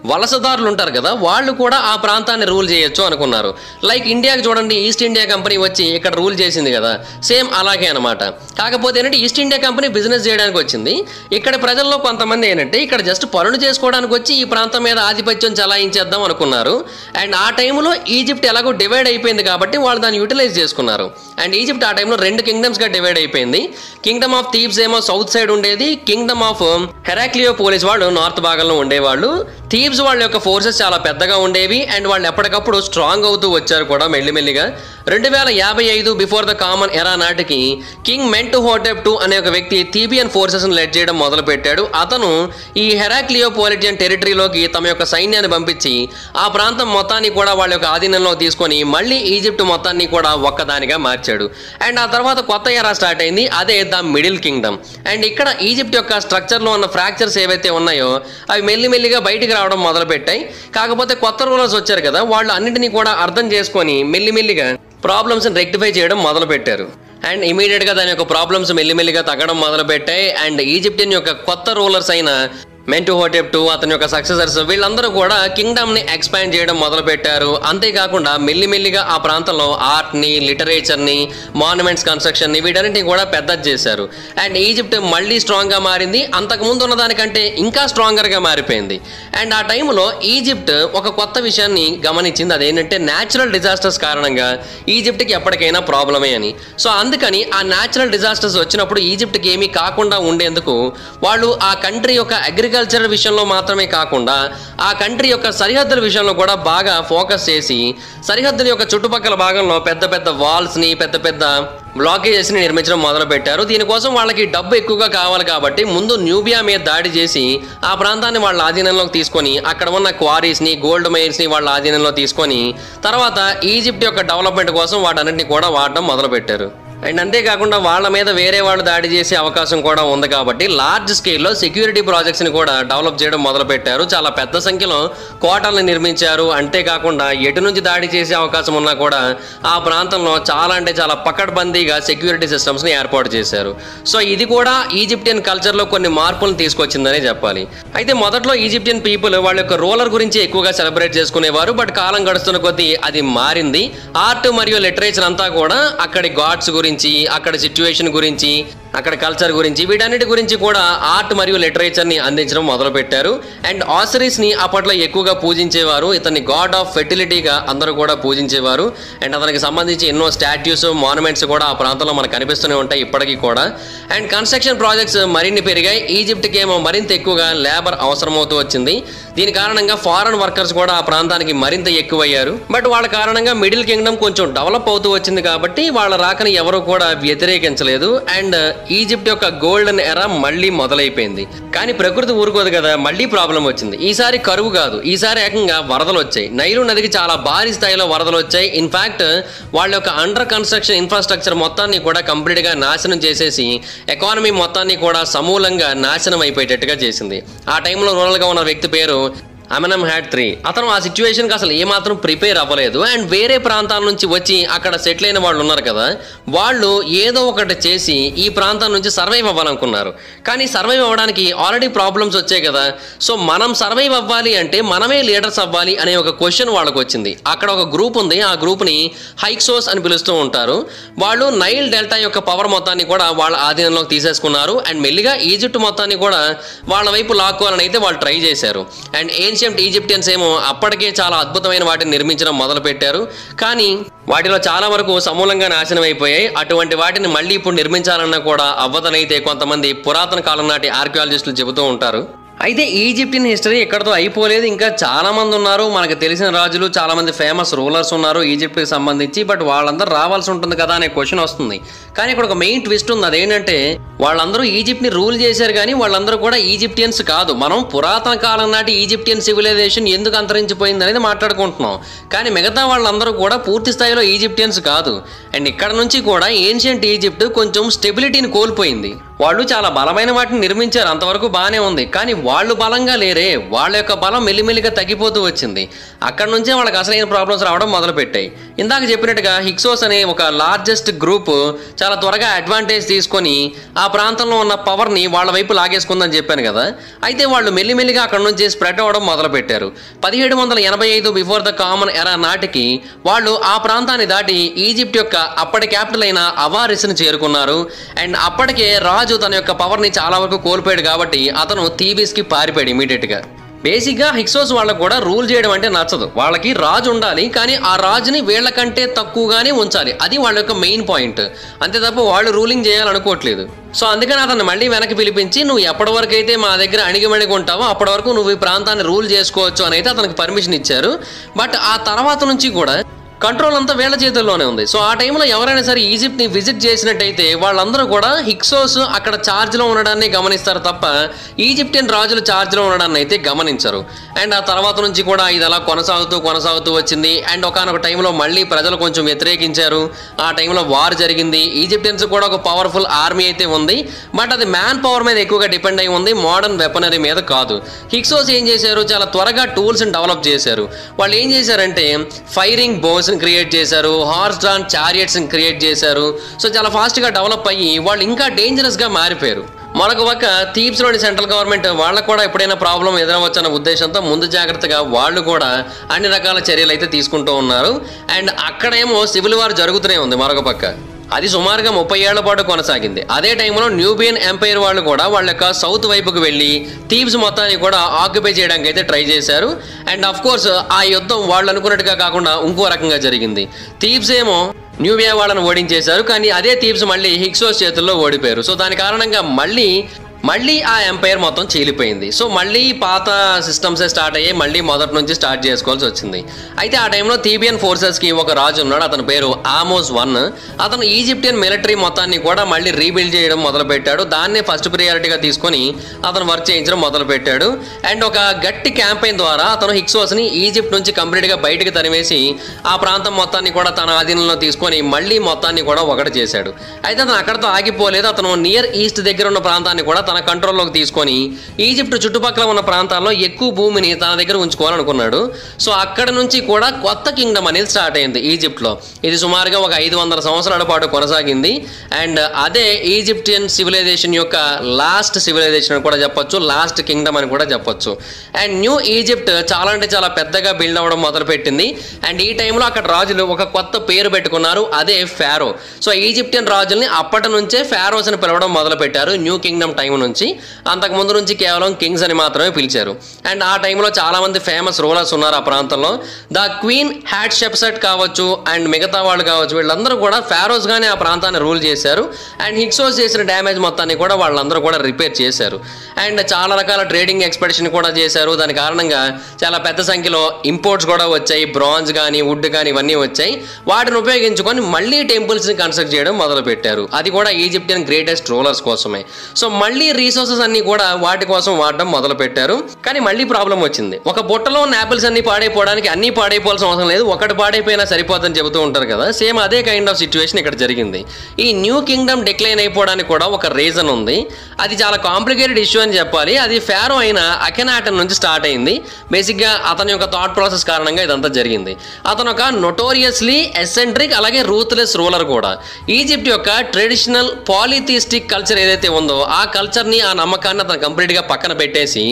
వలసదారులు ఉంటారు కదా, వాళ్ళు కూడా ఆ ప్రాంతాన్ని రూల్ చేయొచ్చు అనుకున్నారు. లైక్ ఇండియాకి చూడండి, ఈస్ట్ ఇండియా కంపెనీ వచ్చి ఇక్కడ రూల్ చేసింది కదా, సేమ్ అలాగే అనమాట. కాకపోతే ఏంటంటే ఈస్ట్ ఇండియా కంపెనీ బిజినెస్ చేయడానికి వచ్చింది. ఇక్కడ ప్రజల్లో కొంతమంది ఏంటంటే ఇక్కడ జస్ట్ పనులు చేసుకోవడానికి వచ్చి ఈ ప్రాంతం మీద ఆధిపత్యం చలాయించేద్దాం అనుకున్నారు. అండ్ ఆ టైంలో ఈజిప్ట్ ఎలాగో డివైడ్ అయిపోయింది కాబట్టి వాళ్ళు దాన్ని యూటిలైజ్ చేసుకున్నారు. అండ్ ఈజిప్ట్ ఆ టైంలో 2 కింగ్డమ్స్గా డివైడ్ అయిపోయింది. కింగ్డమ్ ఆఫ్ థీబ్స్ ఏమో సౌత్ సైడ్ ఉండేది, కింగ్డమ్ ఆఫ్ హెరాక్లియోపోలిస్ వాళ్ళు నార్త్ భాగంలో ఉండేవాళ్ళు. థీబ్స్ వాళ్ళ యొక్క ఫోర్సెస్ చాలా పెద్దగా ఉండేవి. అండ్ వాళ్ళు ఎప్పటికప్పుడు స్ట్రాంగ్ అవుతూ వచ్చారు కూడా మెల్లిమెల్లిగా. 2055 బిఫోర్ ద కామన్ ఎరా నాటికి కింగ్ మెంటుహోటెప్ II అనే ఒక వ్యక్తి థీబియన్ ఫోర్సెస్ని లెడ్ చేయడం మొదలుపెట్టాడు. అతను ఈ హెరాక్లియోపోలిటియన్ టెరిటరీలోకి తమ యొక్క సైన్యాన్ని పంపించి ఆ ప్రాంతం మొత్తాన్ని కూడా వాళ్ళ యొక్క ఆధీనంలో తీసుకొని మళ్ళీ ఈజిప్ట్ మొత్తాన్ని కూడా ఒక్కదానిగా మార్చాడు. అండ్ ఆ తర్వాత కొత్త ఎరా స్టార్ట్ అయింది, అదే ద మిడిల్ కింగ్డమ్. అండ్ ఇక్కడ ఈజిప్ట్ యొక్క స్ట్రక్చర్లో ఉన్న ఫ్రాక్చర్స్ ఏవైతే ఉన్నాయో అవి మెల్లిమెల్లిగా బయటికి రావడం మొదలుపెట్టాయి. కాకపోతే కొత్త రూలర్స్ వచ్చారు కదా, వాళ్ళు అన్నింటినీ కూడా అర్థం చేసుకొని మెల్లిమెల్లిగా ప్రాబ్లమ్స్ని రెక్టిఫై చేయడం మొదలుపెట్టారు. అండ్ ఇమీడియట్గా దాని యొక్క ప్రాబ్లమ్స్ మెల్లిమెల్లిగా తగ్గడం మొదలుపెట్టాయి. అండ్ ఈజిప్టియన్ యొక్క కొత్త రూలర్స్ అయిన మెంటుహోటెప్ II అతని యొక్క సక్సెసర్స్ వీళ్ళందరూ కూడా కింగ్డమ్ ని ఎక్స్పాండ్ చేయడం మొదలు పెట్టారు. అంతేకాకుండా మెల్లిమెల్లిగా ఆ ప్రాంతంలో ఆర్ట్ ని, లిటరేచర్ ని, మాన్యుమెంట్స్ కన్స్ట్రక్షన్ ని వీటన్నిటిని కూడా పెద్దది చేశారు. అండ్ ఈజిప్ట్ మళ్ళీ స్ట్రాంగ్ గా మారింది. అంతకు ముందు ఉన్న దానికంటే ఇంకా స్ట్రాంగర్ గా మారిపోయింది. అండ్ ఆ టైంలో ఈజిప్ట్ ఒక కొత్త విషయాన్ని గమనించింది. అదేంటంటే న్యాచురల్ డిజాస్టర్స్ కారణంగా ఈజిప్ట్కి ఎప్పటికైనా ప్రాబ్లమే అని. సో అందుకని ఆ న్యాచురల్ డిజాస్టర్స్ వచ్చినప్పుడు ఈజిప్ట్కి ఏమీ కాకుండా ఉండేందుకు వాళ్ళు ఆ కంట్రీ యొక్క అగ్రికల్చర్ విషయంలో మాత్రమే కాకుండా ఆ కంట్రీ యొక్క సరిహద్దుల విషయంలో కూడా బాగా ఫోకస్ చేసి సరిహద్దుల యొక్క చుట్టుపక్కల భాగంలో పెద్ద పెద్ద వాల్స్ ని, పెద్ద పెద్ద బ్లాకేజెస్ ని నిర్మించడం మొదలు పెట్టారు. దీనికోసం వాళ్ళకి డబ్బు ఎక్కువగా కావాలి కాబట్టి ముందు న్యూబియా మీద దాడి చేసి ఆ ప్రాంతాన్ని వాళ్ళ ఆధీనంలోకి తీసుకొని అక్కడ ఉన్న క్వారీస్ ని, గోల్డ్ మైన్స్ ని వాళ్ళ ఆధీనంలో తీసుకొని తర్వాత ఈజిప్ట్ యొక్క డెవలప్మెంట్ కోసం వాటన్నిటిని కూడా వాడడం మొదలు పెట్టారు. అండ్ అంతేకాకుండా వాళ్ళ మీద వేరే వాళ్ళు దాడి చేసే అవకాశం కూడా ఉంది కాబట్టి లార్జ్ స్కేల్లో సెక్యూరిటీ ప్రాజెక్ట్స్ ని కూడా డెవలప్ చేయడం మొదలు పెట్టారు. చాలా పెద్ద సంఖ్యలో కోటల్ని నిర్మించారు. అంతేకాకుండా ఎటు నుంచి దాడి చేసే అవకాశం ఉన్నా కూడా ఆ ప్రాంతంలో చాలా అంటే చాలా పకడ్బందీగా సెక్యూరిటీ సిస్టమ్స్ ని ఏర్పాటు చేశారు. సో ఇది కూడా ఈజిప్టియన్ కల్చర్ లో కొన్ని మార్పులను తీసుకొచ్చిందనే చెప్పాలి. అయితే మొదట్లో ఈజిప్టియన్ పీపుల్ వాళ్ళ యొక్క రూలర్ గురించి ఎక్కువగా సెలబ్రేట్ చేసుకునేవారు. బట్ కాలం గడుస్తున్న కొద్దీ అది మారింది. ఆర్ట్ మరియు లిటరేచర్ అంతా కూడా అక్కడి గాడ్స్ గురించి, అక్కడ సిచ్యువేషన్ గురించి, అక్కడ కల్చర్ గురించి, వీటన్నిటి గురించి కూడా ఆర్ట్ మరియు లిటరేచర్ ని అందించడం మొదలు పెట్టారు. అండ్ ఆసిరిస్ ని అప్పట్లో ఎక్కువగా పూజించేవారు. ఇతన్ని గాడ్ ఆఫ్ ఫెర్టిలిటీగా అందరూ కూడా పూజించేవారు. అండ్ అతనికి సంబంధించి ఎన్నో స్టాట్యూస్, మాన్యుమెంట్స్ కూడా ఆ ప్రాంతంలో మనకు కనిపిస్తూనే ఉంటాయి ఇప్పటికీ కూడా. అండ్ కన్స్ట్రక్షన్ ప్రాజెక్ట్స్ మరిన్ని పెరిగాయి. ఈజిప్ట్కి ఏమో మరింత ఎక్కువగా లేబర్ అవసరమవుతూ వచ్చింది. దీని కారణంగా ఫారెన్ వర్కర్స్ కూడా ఆ ప్రాంతానికి మరింత ఎక్కువయ్యారు. బట్ వాళ్ళ కారణంగా మిడిల్ కింగ్డమ్ కొంచెం డెవలప్ అవుతూ వచ్చింది కాబట్టి వాళ్ళ రాకని ఎవరు కూడా వ్యతిరేకించలేదు. అండ్ ఈజిప్ట్ యొక్క గోల్డెన్ ఎరా మళ్ళీ మొదలైపోయింది. కానీ ప్రకృతి ఊరుకోదు కదా, మళ్ళీ ప్రాబ్లం వచ్చింది. ఈసారి కరువు కాదు, ఈసారి ఏకంగా వరదలు వచ్చాయి. నైలు నదికి చాలా భారీ స్థాయిలో వరదలు వచ్చాయి. ఇన్ఫాక్ట్ వాళ్ళ యొక్క అండర్ కన్స్ట్రక్షన్ ఇన్ఫ్రాస్ట్రక్చర్ మొత్తాన్ని కూడా కంప్లీట్ గా నాశనం చేసేసి ఎకానమీ మొత్తాన్ని కూడా సమూలంగా నాశనం అయిపోయేటట్టుగా చేసింది. ఆ టైంలో రూరల్ గా ఉన్న వ్యక్తి పేరు అమెనమ్హాట్ III. అతను ఆ సిచ్యువేషన్కి అసలు ఏమాత్రం ప్రిపేర్ అవ్వలేదు. అండ్ వేరే ప్రాంతాల నుంచి వచ్చి అక్కడ సెటిల్ అయిన వాళ్ళు ఉన్నారు కదా, వాళ్ళు ఏదో ఒకటి చేసి ఈ ప్రాంతం నుంచి సర్వైవ్ అవ్వాలనుకున్నారు. కానీ సర్వైవ్ అవ్వడానికి ఆల్రెడీ ప్రాబ్లమ్స్ వచ్చాయి కదా. సో మనం సర్వైవ్ అవ్వాలి అంటే మనమే లీడర్స్ అవ్వాలి అనే ఒక క్వశ్చన్ వాళ్ళకు వచ్చింది. అక్కడ ఒక గ్రూప్ ఉంది, ఆ గ్రూప్ని హైక్సోస్ అని పిలుస్తూ ఉంటారు. వాళ్ళు నైల్ డెల్టా యొక్క పవర్ మొత్తాన్ని కూడా వాళ్ళ ఆధీనంలోకి తీసేసుకున్నారు. అండ్ మెల్లిగా ఈజిప్ట్ మొత్తాన్ని కూడా వాళ్ళ వైపు లాక్కోవాలని అయితే వాళ్ళు ట్రై చేశారు. అండ్ ఏన్షియంట్ ఈజిప్టియన్స్ ఏమో అప్పటికే చాలా అద్భుతమైన వాటిని నిర్మించడం మొదలు పెట్టారు. కానీ వాటిలో చాలా వరకు సమూలంగా నాశనం అయిపోయాయి. అటువంటి వాటిని మళ్ళీ ఇప్పుడు నిర్మించాలన్నా కూడా అవ్వదనైతే కొంతమంది పురాతన కాలం నాటి ఆర్కియాలజిస్టులు చెబుతూ ఉంటారు. అయితే ఈజిప్టియన్ హిస్టరీ ఎక్కడితో అయిపోలేదు. ఇంకా చాలా మంది ఉన్నారు, మనకు తెలిసిన రాజులు, చాలా మంది ఫేమస్ రూలర్స్ ఉన్నారు ఈజిప్ట్కి సంబంధించి. బట్ వాళ్ళందరూ రావాల్సి ఉంటుంది కదా అనే క్వశ్చన్ వస్తుంది. కానీ ఇక్కడ ఒక మెయిన్ ట్విస్ట్ ఉంది. అదేంటంటే వాళ్ళందరూ ఈజిప్ట్ని రూల్ చేశారు కానీ వాళ్ళందరూ కూడా ఈజిప్టియన్స్ కాదు. మనం పురాతన కాలం నాటి ఈజిప్టియన్ సివిలైజేషన్ ఎందుకు అంతరించిపోయింది అనేది మాట్లాడుకుంటున్నాం. కానీ మిగతా వాళ్ళందరూ కూడా పూర్తి స్థాయిలో ఈజిప్టియన్స్ కాదు. అండ్ ఇక్కడ నుంచి కూడా ఏన్షియంట్ ఈజిప్ట్ కొంచెం స్టెబిలిటీని కోల్పోయింది. వాళ్ళు చాలా బలమైన వాటిని నిర్మించారు, అంతవరకు బాగానే ఉంది. కానీ వాళ్ళు బలంగా లేరే, వాళ్ళ యొక్క బలం మెల్లిమెల్లిగా తగ్గిపోతూ వచ్చింది. అక్కడ నుంచే వాళ్ళకి అసలైన ప్రాబ్లమ్స్ రావడం మొదలుపెట్టాయి. ఇందాక చెప్పినట్టుగా హిక్సోస్ అనే ఒక లార్జెస్ట్ గ్రూప్ చాలా త్వరగా అడ్వాంటేజ్ తీసుకొని ఆ ప్రాంతంలో ఉన్న పవర్ని వాళ్ళ వైపు లాగేసుకుందని చెప్పాను కదా. అయితే వాళ్ళు మెల్లిమెల్లిగా అక్కడ నుంచి స్ప్రెడ్ అవ్వడం మొదలుపెట్టారు. 1785 బిఫోర్ ద కామన్ ఎరా నాటికి వాళ్ళు ఆ ప్రాంతాన్ని దాటి ఈజిప్ట్ యొక్క అప్పటి క్యాపిటల్ అయిన అవారిస్ని చేరుకున్నారు. అండ్ అప్పటికే రాజు తన యొక్క పవర్ని చాలా వరకు కోల్పోయాడు కాబట్టి అతను థీబిస్కి పారిపోయాడు ఇమీడియట్గా. బేసిక్గా హిక్సోస్ వాళ్ళకు కూడా రూల్ చేయడం అంటే నచ్చదు. వాళ్ళకి రాజు ఉండాలి, కానీ ఆ రాజుని వీళ్ళకంటే తక్కువగానే ఉంచాలి. అది వాళ్ళ యొక్క మెయిన్ పాయింట్. అంతే తప్ప వాళ్ళు రూలింగ్ చేయాలనుకోవట్లేదు. సో అందుకని అతను మళ్ళీ వెనక్కి పిలిపించి నువ్వు ఎప్పటి వరకు అయితే మా దగ్గర అణిగిమణిగి ఉంటావో అప్పటి వరకు నువ్వు ఈ ప్రాంతాన్ని రూల్ చేసుకోవచ్చు అని అయితే అతనికి పర్మిషన్ ఇచ్చారు. బట్ ఆ తర్వాత నుంచి కూడా కంట్రోల్ అంతా వీళ్ళ చేతుల్లోనే ఉంది. సో ఆ టైంలో ఎవరైనా సరే ఈజిప్ట్ని విజిట్ చేసినట్టయితే వాళ్ళందరూ కూడా హిక్సోస్ అక్కడ ఛార్జ్లో ఉండడాన్ని గమనిస్తారు తప్ప ఈజిప్టియన్ రాజులు ఛార్జ్లో ఉండడాన్ని అయితే గమనించరు. అండ్ ఆ తర్వాత నుంచి కూడా ఇది అలా కొనసాగుతూ వచ్చింది. అండ్ ఒకనొక టైంలో మళ్ళీ ప్రజలు కొంచెం వ్యతిరేకించారు. ఆ టైంలో వార్ జరిగింది. ఈజిప్టియన్స్ కూడా ఒక పవర్ఫుల్ ఆర్మీ అయితే ఉంది, బట్ అది మ్యాన్ పవర్ మీద ఎక్కువగా డిపెండ్ అయి ఉంది, మోడర్న్ వెపనరీ మీద కాదు. హిక్సోస్ ఏం చేశారు, చాలా త్వరగా టూల్స్ని డెవలప్ చేశారు. వాళ్ళు ఏం చేశారంటే ఫైరింగ్ బోస్ క్రియేట్ చేశారు, హార్స్ డ్రాన్ చారియట్స్ క్రియేట్ చేశారు. సో చాలా ఫాస్ట్గా డెవలప్ అయ్యి వాళ్ళు ఇంకా డేంజరస్గా మారిపోయారు. మరొక పక్క థీబ్స్లోని సెంట్రల్ గవర్నమెంట్ వాళ్ళకు కూడా ఎప్పుడైనా ప్రాబ్లం ఎదురవచ్చన్న ఉద్దేశంతో ముందు జాగ్రత్తగా వాళ్ళు కూడా అన్ని రకాల చర్యలు అయితే తీసుకుంటూ ఉన్నారు. అండ్ అక్కడేమో సివిల్ వార్ జరుగుతూనే ఉంది మరొక పక్క. అది సుమారుగా 30 ఏళ్ల పాటు కొనసాగింది. అదే టైంలో న్యూబియన్ ఎంపైర్ వాళ్ళు కూడా వాళ్ళ యొక్క సౌత్ వైపుకు వెళ్ళి థీబ్స్ మొత్తాన్ని కూడా ఆక్యుపై చేయడానికి అయితే ట్రై చేశారు. అండ్ అఫ్ కోర్స్ ఆ యుద్ధం వాళ్ళు అనుకున్నట్టుగా కాకుండా ఇంకో రకంగా జరిగింది. థీబ్స్ ఏమో న్యూబియా వాళ్ళని ఓడించేశారు, కానీ అదే థీబ్స్ మళ్ళీ హిక్సోస్ చేతుల్లో ఓడిపోయారు. సో దాని కారణంగా మళ్ళీ ఆ ఎంపైర్ మొత్తం చీలిపోయింది. సో మళ్ళీ పాత సిస్టమ్సే స్టార్ట్ అయ్యాయి, మళ్ళీ మొదటి నుంచి స్టార్ట్ చేసుకోవాల్సి వచ్చింది. అయితే ఆ టైంలో థీబియన్ ఫోర్సెస్కి ఒక రాజు ఉన్నాడు, అతని పేరు ఆమోస్ I. అతను ఈజిప్టియన్ మిలిటరీ మొత్తాన్ని కూడా మళ్ళీ రీబిల్డ్ చేయడం మొదలుపెట్టాడు. దాన్నే ఫస్ట్ ప్రియారిటీగా తీసుకొని అతను వర్క్ చేయించడం మొదలుపెట్టాడు. అండ్ ఒక గట్టి క్యాంపెయిన్ ద్వారా అతను హిక్సోస్ని ఈజిప్ట్ నుంచి కంప్లీట్గా బయటకు తరిమేసి ఆ ప్రాంతం మొత్తాన్ని కూడా తన ఆధీనంలో తీసుకొని మళ్ళీ మొత్తాన్ని కూడా ఒకటి చేశాడు. అయితే అతను అక్కడతో ఆగిపోలేదు. అతను నియర్ ఈస్ట్ దగ్గర ఉన్న ప్రాంతాన్ని కూడా తన కంట్రోల్లోకి తీసుకొని ఈజిప్ట్ చుట్టుపక్కల ఉన్న ప్రాంతాల్లో ఎక్కువ భూమిని తన దగ్గర ఉంచుకోవాలనుకున్నాడు. సో అక్కడ నుంచి కూడా కొత్త కింగ్డమ్ అనేది స్టార్ట్ అయింది ఈజిప్ట్లో. ఇది సుమారుగా ఒక 500 సంవత్సరాల పాటు కొనసాగింది. అండ్ అదే ఈజిప్టియన్ సివిలైజేషన్ యొక్క లాస్ట్ సివిలైజేషన్ అని కూడా చెప్పొచ్చు, లాస్ట్ కింగ్డమ్ అని కూడా చెప్పొచ్చు. అండ్ న్యూ ఈజిప్ట్ చాలా అంటే చాలా పెద్దగా బిల్డ్ అవ్వడం మొదలుపెట్టింది. అండ్ ఈ టైంలో అక్కడ రాజులు ఒక కొత్త పేరు పెట్టుకున్నారు, అదే ఫారో. సో ఈజిప్టియన్ రాజుల్ని అప్పటి నుంచే ఫారోస్ అని పిలవడం మొదలుపెట్టారు న్యూ కింగ్డమ్ టైం నుంచి. అంతకుముందు నుంచి కేవలం కింగ్స్ అని మాత్రమే పిలిచారు. అండ్ ఆ టైంలో చాలా మంది ఫేమస్ రూలర్స్ ఉన్నారు ఆ ప్రాంతంలో. ద క్వీన్ హ్యాట్‌షెప్సెట్ కావచ్చు అండ్ మిగతా వాళ్ళు కావచ్చు, వీళ్ళందరూ కూడా ఫారోస్ గానే ఆ ప్రాంతాన్ని రూల్ చేశారు. అండ్ హిక్సోస్ చేసిన డ్యామేజ్ మొత్తాన్ని కూడా వాళ్ళందరూ కూడా రిపేర్ చేశారు. అండ్ చాలా రకాల ట్రేడింగ్ ఎక్స్పెడిషన్ కూడా చేశారు. దాని కారణంగా చాలా పెద్ద సంఖ్యలో ఇంపోర్ట్స్ కూడా వచ్చాయి, బ్రాంజ్ కానీ వుడ్ కానీ ఇవన్నీ వచ్చాయి. వాటిని ఉపయోగించుకొని మళ్ళీ టెంపుల్స్ని కన్స్ట్రక్ట్ చేయడం మొదలుపెట్టారు. అది కూడా ఈజిప్టియన్ గ్రేటెస్ట్ రూలర్స్ కోసమే. సో మళ్ళీ రీసోర్సెస్ అన్ని కూడా వాటి కోసం వాడడం మొదలు పెట్టారు. కానీ మళ్ళీ ప్రాబ్లం వచ్చింది. ఒక బుట్టలో ఉన్న యాపిల్స్ అన్ని పాడైపోవడానికి అన్ని పాడైపోవాల్సిన అవసరం లేదు, ఒకటి పాడైపోయినా సరిపోతుందని చెబుతూ ఉంటారు కదా. సేమ్ అదే కైండ్ ఆఫ్ సిచ్యువేషన్ ఇక్కడ జరిగింది. ఈ న్యూ కింగ్డమ్ డిక్లైన్ అయిపోవడానికి కూడా ఒక రీజన్ ఉంది. అది చాలా కాంప్లికేటెడ్ ఇష్యూ అని చెప్పాలి. అది ఫారో అయిన అఖెనాటన్ నుంచి స్టార్ట్ అయింది. బేసిక్గా అతని యొక్క థాట్ ప్రాసెస్ కారణంగా ఇదంతా జరిగింది. అతను ఒక నోటోరియస్లీ ఎసెంట్రిక్ అలాగే రూత్లెస్ రూలర్ కూడా. ఈజిప్ట్ యొక్క ట్రెడిషనల్ పాలిథిస్టిక్ కల్చర్ ఏదైతే ఉందో ఆ కల్చర్ని, ఆ నమ్మకాన్ని అతను కంప్లీట్గా పక్కన పెట్టేసి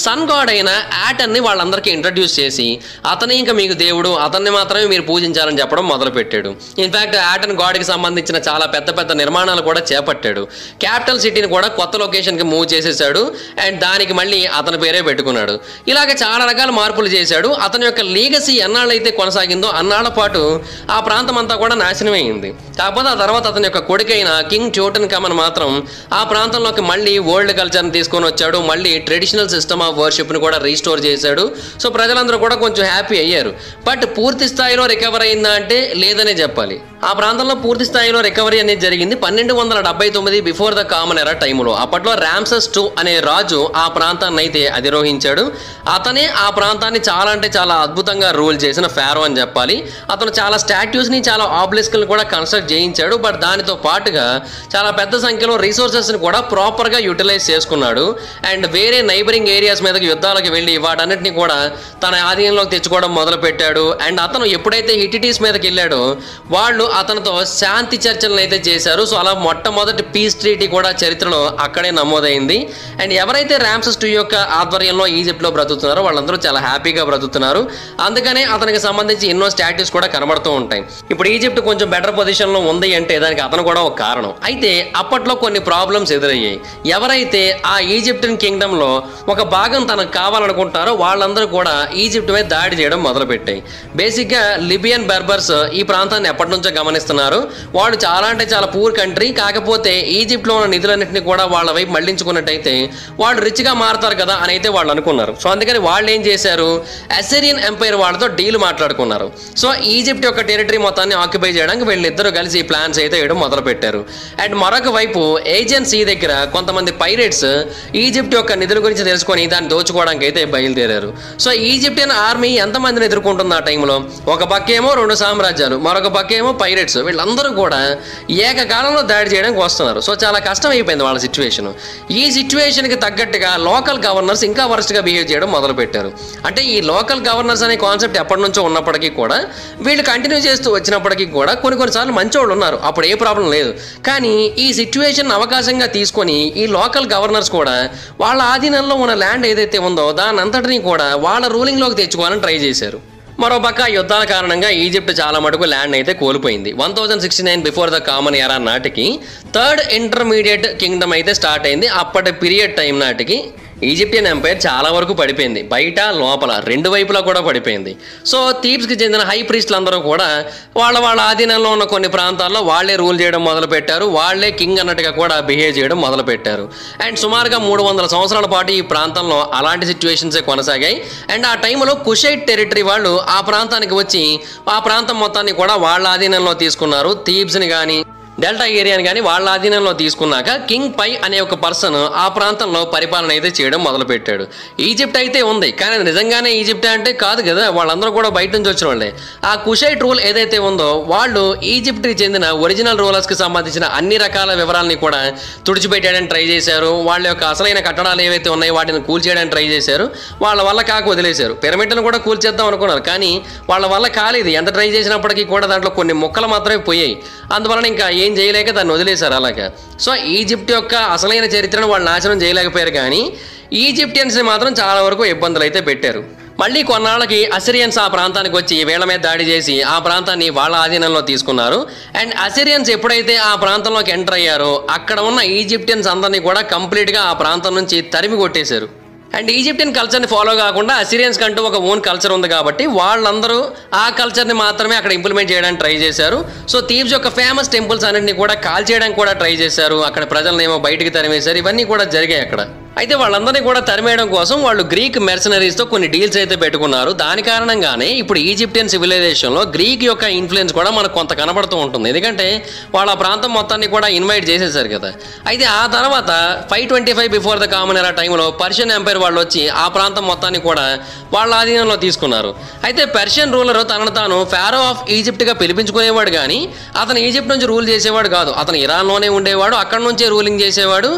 సన్ గాడ్ అయిన యాటన్ని వాళ్ళందరికీ ఇంట్రడ్యూస్ చేసి అతనే ఇంకా మీకు దేవుడు, అతన్ని మాత్రమే మీరు పూజించాలని చెప్పడం మొదలుపెట్టాడు. ఇన్ఫ్యాక్ట్ యాటన్ గాడ్కి సంబంధించిన చాలా పెద్ద పెద్ద నిర్మాణాలు కూడా చేపట్టాడు. క్యాపిటల్ సిటీని కూడా కొత్త లొకేషన్కి మూవ్ చేసేసాడు. అండ్ దానికి మళ్ళీ అతని పేరే పెట్టుకున్నాడు. ఇలాగ చాలా రకాల మార్పులు చేశాడు. అతని యొక్క లీగసీ ఎన్నాళ్ళైతే కొనసాగిందో అన్నాళ్ల పాటు ఆ ప్రాంతం అంతా కూడా నాశనమైంది. కాకపోతే ఆ తర్వాత అతని యొక్క కొడుకైన కింగ్ ట్యూటన్ ఖామన్ మాత్రం ఆ ప్రాంతంలోకి మళ్ళీ వరల్డ్ కల్చర్ని తీసుకొని వచ్చాడు. మళ్ళీ ట్రెడిషనల్ సిస్టమ్ ఆఫ్ వర్షిప్ని కూడా రీస్టోర్ చేశాడు. సో ప్రజలందరూ కూడా కొంచెం హ్యాపీ అయ్యారు. బట్ పూర్తి స్థాయిలో రికవర్ అయిందా అంటే లేదనే చెప్పాలి. ఆ ప్రాంతంలో పూర్తి స్థాయిలో రికవరీ అనేది జరిగింది 1279 బిఫోర్ ద కామన్ ఎరా టైంలో. అప్పట్లో రామ్సెస్ II అనే రాజు ఆ ప్రాంతాన్ని అయితే అధిరోహించాడు. అతనే ఆ ప్రాంతాన్ని చాలా అంటే చాలా అద్భుతంగా రూల్ చేసిన ఫారో అని చెప్పాలి. అతను చాలా స్టాట్యూస్ని, చాలా ఆబ్లిస్క్ని కూడా కన్స్ట్రక్ట్ చేయించాడు. బట్ దానితో పాటుగా చాలా పెద్ద సంఖ్యలో రిసోర్సెస్ని కూడా ప్రాపర్గా యూటిలైజ్ చేసుకున్నాడు. అండ్ వేరే నైబరింగ్ ఏరియాస్ మీదకి యుద్ధాలకు వెళ్ళి వాటన్నిటిని కూడా తన ఆధీనంలోకి తెచ్చుకోవడం మొదలుపెట్టాడు. అండ్ అతను ఎప్పుడైతే హిటిటీస్ మీదకి వెళ్ళాడో వాళ్ళు అతనితో శాంతి చర్చలను అయితే చేశారు. సో అలా మొట్టమొదటి పీస్ ట్రీటీ కూడా చరిత్రలో అక్కడే నమోదైంది. అండ్ ఎవరైతే రామ్సెస్ II యొక్క ఆధ్వర్యంలో ఈజిప్ట్లో బ్రతుకుతున్నారో వాళ్ళందరూ చాలా హ్యాపీగా బ్రతుకుతున్నారు. అందుకనే అతనికి సంబంధించి ఎన్నో స్టాట్యూస్ కూడా కనబడుతూ ఉంటాయి. ఇప్పుడు ఈజిప్ట్ కొంచెం బెటర్ పొజిషన్లో ఉంది అంటే దానికి అతను కూడా ఒక కారణం. అయితే అప్పట్లో కొన్ని ప్రాబ్లమ్స్ ఎదురయ్యాయి. ఎవరైతే ఆ ఈజిప్టియన్ కింగ్డమ్లో ఒక భాగం తనకు కావాలనుకుంటారో వాళ్ళందరూ కూడా ఈజిప్ట్ మీద దాడి చేయడం మొదలుపెట్టాయి. బేసిక్గా లిబియన్ బెర్బర్స్ ఈ ప్రాంతాన్ని ఎప్పటి నుంచో గమనిస్తున్నారు. వాళ్ళు చాలా అంటే చాలా పూర్ కంట్రీ. కాకపోతే ఈజిప్ట్లో ఉన్న నిధులన్నింటినీ కూడా వాళ్ళ వైపు మళ్లించుకున్నట్టయితే వాళ్ళు రిచ్గా మారుతారు కదా అని అయితే వాళ్ళు అనుకున్నారు. సో అందుకని వాళ్ళు ఏం చేశారు, అసిరియన్ ఎంపైర్ వాళ్ళతో డీల్ మాట్లాడుకున్నారు. సో ఈజిప్ట్ యొక్క టెరిటరీ మొత్తాన్ని ఆక్యుపై చేయడానికి వీళ్ళిద్దరూ కలిసి ప్లాన్స్ అయితే వేయడం మొదలుపెట్టారు. అండ్ మరొక వైపు ఏజియన్ సీ దగ్గర కొంతమంది పైరేట్స్ ఈజిప్ట్ యొక్క నిధుల గురించి తెలుసుకొని దాన్ని దోచుకోవడానికి అయితే బయలుదేరారు. సో ఈజిప్టియన్ ఆర్మీ ఎంతమందిని ఎదుర్కొంటుంది ఆ టైంలో? ఒక పక్కేమో 2 సామ్రాజ్యాలు, మరొక పక్కేమో పైరేట్స్ వీళ్ళందరూ కూడా ఏకకాలంలో దాడి చేయడానికి వస్తున్నారు. సో చాలా కష్టం అయిపోయింది వాళ్ళ సిచ్యువేషన్. ఈ సిచ్యువేషన్కి తగ్గట్టుగా లోకల్ గవర్నర్స్ ఇంకా వరస్ట్గా బిహేవ్ చేయడం మొదలుపెట్టారు. అంటే ఈ లోకల్ గవర్నర్స్ అనే కాన్సెప్ట్ ఎప్పటి నుంచో ఉన్నప్పటికీ కూడా వీళ్ళు కంటిన్యూ చేస్తూ వచ్చినప్పటికీ కూడా కొన్నిసార్లు మంచోళ్ళు ఉన్నారు, అప్పుడు ఏ ప్రాబ్లం లేదు. కానీ ఈ సిచ్యువేషన్ అవకాశంగా తీసుకొని ఈ లోకల్ గవర్నర్స్ కూడా వాళ్ళ ఆధీనంలో ఉన్న ల్యాండ్ ఏదైతే ఉందో దాని అంతటినీ కూడా వాళ్ళ రూలింగ్లోకి తెచ్చుకోవాలని ట్రై చేశారు. మరోపక్క యుద్ధాల కారణంగా ఈజిప్ట్ చాలా మటుకు ల్యాండ్ అయితే కోల్పోయింది. 1069 బిఫోర్ ద కామన్ ఎరా నాటికి థర్డ్ ఇంటర్మీడియట్ కింగ్డమ్ అయితే స్టార్ట్ అయింది. అప్పటి పీరియడ్ టైం నాటికి ఈజిప్షియన్ ఎంపైర్ చాలా వరకు పడిపోయింది, బయట లోపల రెండు వైపులా కూడా పడిపోయింది. సో థీబ్స్కి చెందిన హై ప్రీస్ట్లు అందరూ కూడా వాళ్ళ ఆధీనంలో ఉన్న కొన్ని ప్రాంతాల్లో వాళ్లే రూల్ చేయడం మొదలుపెట్టారు, వాళ్లే కింగ్ అన్నట్టుగా కూడా బిహేవ్ చేయడం మొదలుపెట్టారు. అండ్ సుమారుగా 300 సంవత్సరాల పాటు ఈ ప్రాంతంలో అలాంటి సిచ్యువేషన్సే కొనసాగాయి. అండ్ ఆ టైంలో కుషైట్ టెరిటరీ వాళ్ళు ఆ ప్రాంతానికి వచ్చి ఆ ప్రాంతం మొత్తాన్ని కూడా వాళ్ళ ఆధీనంలో తీసుకున్నారు. థీబ్స్ని కానీ డెల్టా ఏరియాని కానీ వాళ్ళ ఆధీనంలో తీసుకున్నాక కింగ్ పై అనే ఒక పర్సన్ ఆ ప్రాంతంలో పరిపాలన అయితే చేయడం మొదలుపెట్టాడు. ఈజిప్ట్ అయితే ఉంది, కానీ నిజంగానే ఈజిప్ట్ అంటే కాదు కదా, వాళ్ళందరూ కూడా బయట నుంచి వచ్చిన వాళ్ళే. ఆ కుషైట్ రూల్ ఏదైతే ఉందో వాళ్ళు ఈజిప్ట్కి చెందిన ఒరిజినల్ రూలర్స్కి సంబంధించిన అన్ని రకాల వివరాలని కూడా తుడిచిపెట్టడానికి ట్రై చేశారు. వాళ్ళ యొక్క అసలైన కట్టడాలు ఏవైతే ఉన్నాయో వాటిని కూల్చేయడానికి ట్రై చేశారు. వాళ్ళ వల్ల కాక వదిలేశారు. పిరమిడ్లను కూడా కూల్చేద్దాం అనుకున్నారు, కానీ వాళ్ళ వల్ల కాలేదు. ఎంత ట్రై చేసినప్పటికీ కూడా దాంట్లో కొన్ని ముక్కలు మాత్రమే పోయాయి. అందువలన ఇంకా ఏం చేయలేక దాన్ని వదిలేశారు అలాగా. సో ఈజిప్ట్ యొక్క అసలైన చరిత్రను వాళ్ళు నాశనం చేయలేకపోయారు, కానీ ఈజిప్టియన్స్ని మాత్రం చాలా వరకు ఇబ్బందులు అయితే పెట్టారు. మళ్ళీ కొన్నాళ్ళకి అసిరియన్స్ ఆ ప్రాంతానికి వచ్చి వీళ్ళ మీద దాడి చేసి ఆ ప్రాంతాన్ని వాళ్ళ ఆధీనంలో తీసుకున్నారు. అండ్ అసిరియన్స్ ఎప్పుడైతే ఆ ప్రాంతంలోకి ఎంటర్ అయ్యారో అక్కడ ఉన్న ఈజిప్టియన్స్ అందరినీ కూడా కంప్లీట్గా ఆ ప్రాంతం నుంచి తరిమి కొట్టేశారు. అండ్ ఈజిప్టియన్ కల్చర్ని ఫాలో కాకుండా అసిరియన్స్ కంటూ ఒక ఓన్ కల్చర్ ఉంది కాబట్టి వాళ్ళందరూ ఆ కల్చర్ని మాత్రమే అక్కడ ఇంప్లిమెంట్ చేయడానికి ట్రై చేశారు. సో థీబ్స్ యొక్క ఫేమస్ టెంపుల్స్ అన్నింటినీ కూడా కాల్ చేయడానికి కూడా ట్రై చేశారు. అక్కడ ప్రజలను ఏమో బయటికి తరిమేశారు. ఇవన్నీ కూడా జరిగాయి అక్కడ. అయితే వాళ్ళందరినీ కూడా తరిమేయడం కోసం వాళ్ళు గ్రీక్ మెర్సనరీస్తో కొన్ని డీల్స్ అయితే పెట్టుకున్నారు. దాని కారణంగానే ఇప్పుడు ఈజిప్టియన్ సివిలైజేషన్లో గ్రీక్ యొక్క ఇన్ఫ్లుయెన్స్ కూడా మనకు కొంత కనబడుతూ ఉంటుంది. ఎందుకంటే వాళ్ళ ప్రాంతం మొత్తాన్ని కూడా ఇన్వైట్ చేసేసారు కదా. అయితే ఆ తర్వాత 525 బిఫోర్ ద కామన్ ఎరా టైంలో పర్షియన్ ఎంపైర్ వాళ్ళు వచ్చి ఆ ప్రాంతం మొత్తాన్ని కూడా వాళ్ళ ఆధీనంలో తీసుకున్నారు. అయితే పర్షియన్ రూలర్ తనను తాను ఫారో ఆఫ్ ఈజిప్ట్గా పిలిపించుకునేవాడు, కానీ అతను ఈజిప్ట్ నుంచి రూల్ చేసేవాడు కాదు. అతను ఇరాన్లోనే ఉండేవాడు, అక్కడ నుంచే రూలింగ్ చేసేవాడు.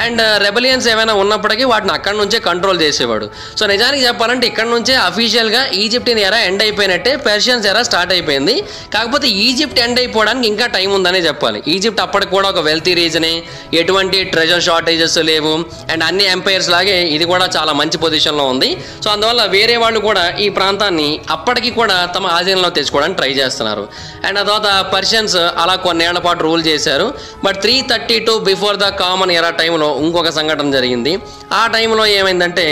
అండ్ రెబలియన్స్ ఏమైనా ఉన్నప్పటికీ వాటిని అక్కడి నుంచే కంట్రోల్ చేసేవాడు. సో నిజానికి చెప్పాలంటే ఇక్కడ నుంచే అఫీషియల్గా ఈజిప్టియన్ ఎరా ఎండ్ అయిపోయినట్టే పర్షియన్స్ ఎరా స్టార్ట్ అయిపోయింది. కాకపోతే ఈజిప్ట్ ఎండ్ అయిపోవడానికి ఇంకా టైం ఉందనే చెప్పాలి. ఈజిప్ట్ అప్పటికి కూడా ఒక వెల్తీ రీజనే, ఎటువంటి ట్రెజర్ షార్టేజెస్ లేవు. అండ్ అన్ని ఎంపైర్స్ లాగే ఇది కూడా చాలా మంచి పొజిషన్లో ఉంది. సో అందువల్ల వేరే వాళ్ళు కూడా ఈ ప్రాంతాన్ని అప్పటికి కూడా తమ ఆధీనంలో తెచ్చుకోవడానికి ట్రై చేస్తున్నారు. అండ్ ఆ తర్వాత పర్షియన్స్ అలా కొన్నేళ్ల పాటు రూల్ చేశారు. బట్ 332 బిఫోర్ ద కామన్ ఎరా టైంలో ఇంకొక సంఘటన జరిగింది. ఆ టైంలో ఏమైందంటే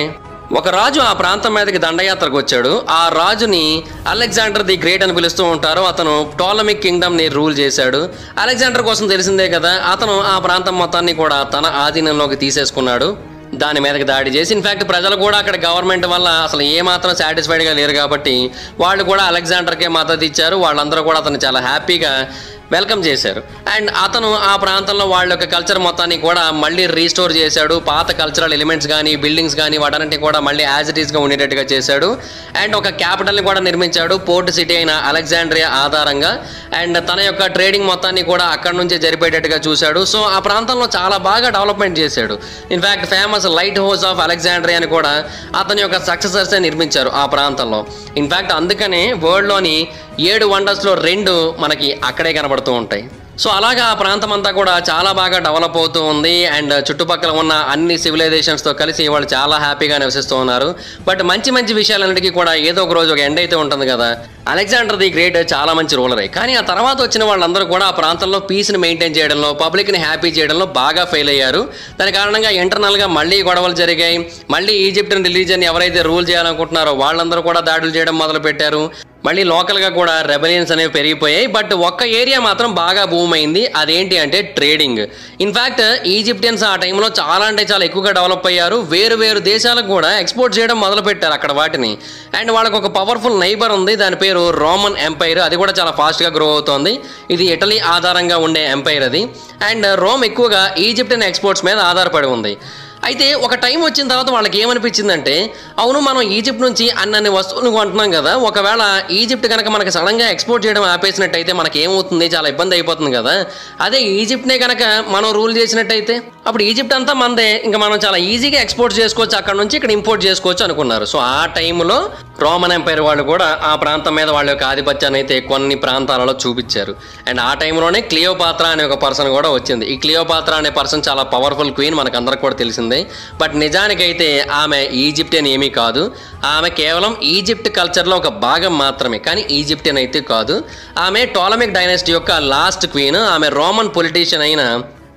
ఒక రాజు ఆ ప్రాంతం మీదకి దండయాత్రకు వచ్చాడు. ఆ రాజుని అలెగ్జాండర్ ది గ్రేట్ అని పిలుస్తూ ఉంటారు. అతను టోలమిక్ కింగ్డమ్ని రూల్ చేశాడు. అలెగ్జాండర్ కోసం తెలిసిందే కదా, అతను ఆ ప్రాంతం మొత్తాన్ని కూడా తన ఆధీనంలోకి తీసేసుకున్నాడు. దాని మీదకి దాడి చేసి ఇన్ఫ్యాక్ట్ ప్రజలు కూడా అక్కడ గవర్నమెంట్ వల్ల అసలు ఏమాత్రం సాటిస్ఫైడ్గా లేరు కాబట్టి వాళ్ళు కూడా అలెగ్జాండర్కే మద్దతు ఇచ్చారు. వాళ్ళందరూ కూడా అతను చాలా హ్యాపీగా వెల్కమ్ చేశారు. అండ్ అతను ఆ ప్రాంతంలో వాళ్ళ యొక్క కల్చర్ మొత్తాన్ని కూడా మళ్ళీ రీస్టోర్ చేశాడు. పాత కల్చరల్ ఎలిమెంట్స్ కానీ బిల్డింగ్స్ కానీ వాటన్నింటినీ కూడా మళ్ళీ యాజ్ ఇట్ ఈస్గా ఉండేటట్టుగా చేశాడు. అండ్ ఒక క్యాపిటల్ని కూడా నిర్మించాడు పోర్ట్ సిటీ అయిన అలెగ్జాండ్రియా ఆధారంగా. అండ్ తన యొక్క ట్రేడింగ్ మొత్తాన్ని కూడా అక్కడ నుంచే జరిపేటట్టుగా చూశాడు. సో ఆ ప్రాంతంలో చాలా బాగా డెవలప్మెంట్ చేశాడు. In fact famous light house of Alexandria అని కూడా అతని యొక్క సక్సెసర్సే నిర్మించారు ఆ ప్రాంతంలో. ఇన్ఫ్యాక్ట్ అందుకనే వరల్డ్లోని 7 వండర్స్లో 2 మనకి అక్కడే కనబడుతూ ఉంటాయి. సో అలాగా ఆ ప్రాంతం అంతా కూడా చాలా బాగా డెవలప్ అవుతూ ఉంది. అండ్ చుట్టుపక్కల ఉన్న అన్ని సివిలైజేషన్స్తో కలిసి వాళ్ళు చాలా హ్యాపీగా నివసిస్తూ ఉన్నారు. బట్ మంచి మంచి విషయాలన్నిటికీ కూడా ఏదో ఒక రోజు ఒక ఎండ్ అయితే ఉంటుంది కదా. అలెగ్జాండర్ ది గ్రేట్ చాలా మంచి రూలరే, కానీ ఆ తర్వాత వచ్చిన వాళ్ళందరూ కూడా ఆ ప్రాంతంలో పీస్ని మెయింటైన్ చేయడంలో, పబ్లిక్ని హ్యాపీ చేయడంలో బాగా ఫెయిల్ అయ్యారు. దాని కారణంగా ఇంటర్నల్గా మళ్ళీ గొడవలు జరిగాయి. మళ్ళీ ఈజిప్టియన్ రిలీజియన్ ఎవరైతే రూల్ చేయాలనుకుంటున్నారో వాళ్ళందరూ కూడా దాడులు చేయడం మొదలుపెట్టారు. మళ్ళీ లోకల్గా కూడా రెబలియన్స్ అనేవి పెరిగిపోయాయి. బట్ ఒక్క ఏరియా మాత్రం బాగా బూమ్ అయింది. అదేంటి అంటే ట్రేడింగ్. ఇన్ఫ్యాక్ట్ ఈజిప్టియన్స్ ఆ టైంలో చాలా అంటే చాలా ఎక్కువగా డెవలప్ అయ్యారు. వేరు వేరు దేశాలకు కూడా ఎక్స్పోర్ట్ చేయడం మొదలుపెట్టారు అక్కడ వాటిని. అండ్ వాళ్ళకు ఒక పవర్ఫుల్ నైబర్ ఉంది, దాని పేరు రోమన్ ఎంపైర్. అది కూడా చాలా ఫాస్ట్గా గ్రో అవుతోంది. ఇది ఇటలీ ఆధారంగా ఉండే ఎంపైర్ అది. అండ్ రోమ్ ఎక్కువగా ఈజిప్టియన్ ఎక్స్పోర్ట్స్ మీద ఆధారపడి ఉంది. అయితే ఒక టైం వచ్చిన తర్వాత వాళ్ళకి ఏమనిపించిందంటే, అవును మనం ఈజిప్ట్ నుంచి అన్ని వస్తువులు కొంటున్నాం కదా, ఒకవేళ ఈజిప్ట్ కనుక మనకి సడన్గా ఎక్స్పోర్ట్ చేయడం ఆపేసినట్టయితే మనకి ఏమవుతుంది, చాలా ఇబ్బంది అయిపోతుంది కదా. అదే ఈజిప్ట్నే కనుక మనం రూల్ చేసినట్టయితే అప్పుడు ఈజిప్ట్ అంతా మనదే, ఇంకా మనం చాలా ఈజీగా ఎక్స్పోర్ట్ చేసుకోవచ్చు, అక్కడ నుంచి ఇక్కడ ఇంపోర్ట్ చేసుకోవచ్చు అనుకున్నారు. సో ఆ టైంలో రోమన్ ఎంపైర్ వాళ్ళు కూడా ఆ ప్రాంతం మీద వాళ్ళ యొక్క ఆధిపత్యాన్ని అయితే కొన్ని ప్రాంతాలలో చూపించారు. అండ్ ఆ టైంలోనే క్లియోపాత్రా అనే ఒక పర్సన్ కూడా వచ్చింది. ఈ క్లియోపాత్రా అనే పర్సన్ చాలా పవర్ఫుల్ క్వీన్, మనకందరికి కూడా తెలిసిందే. బట్ నిజానికైతే ఆమె ఈజిప్టియన్ ఏమీ కాదు. ఆమె కేవలం ఈజిప్ట్ కల్చర్లో ఒక భాగం మాత్రమే, కానీ ఈజిప్టియన్ అయితే కాదు. ఆమె టోలమిక్ డైనాసిటీ యొక్క లాస్ట్ క్వీన్. ఆమె రోమన్ పొలిటీషియన్ అయిన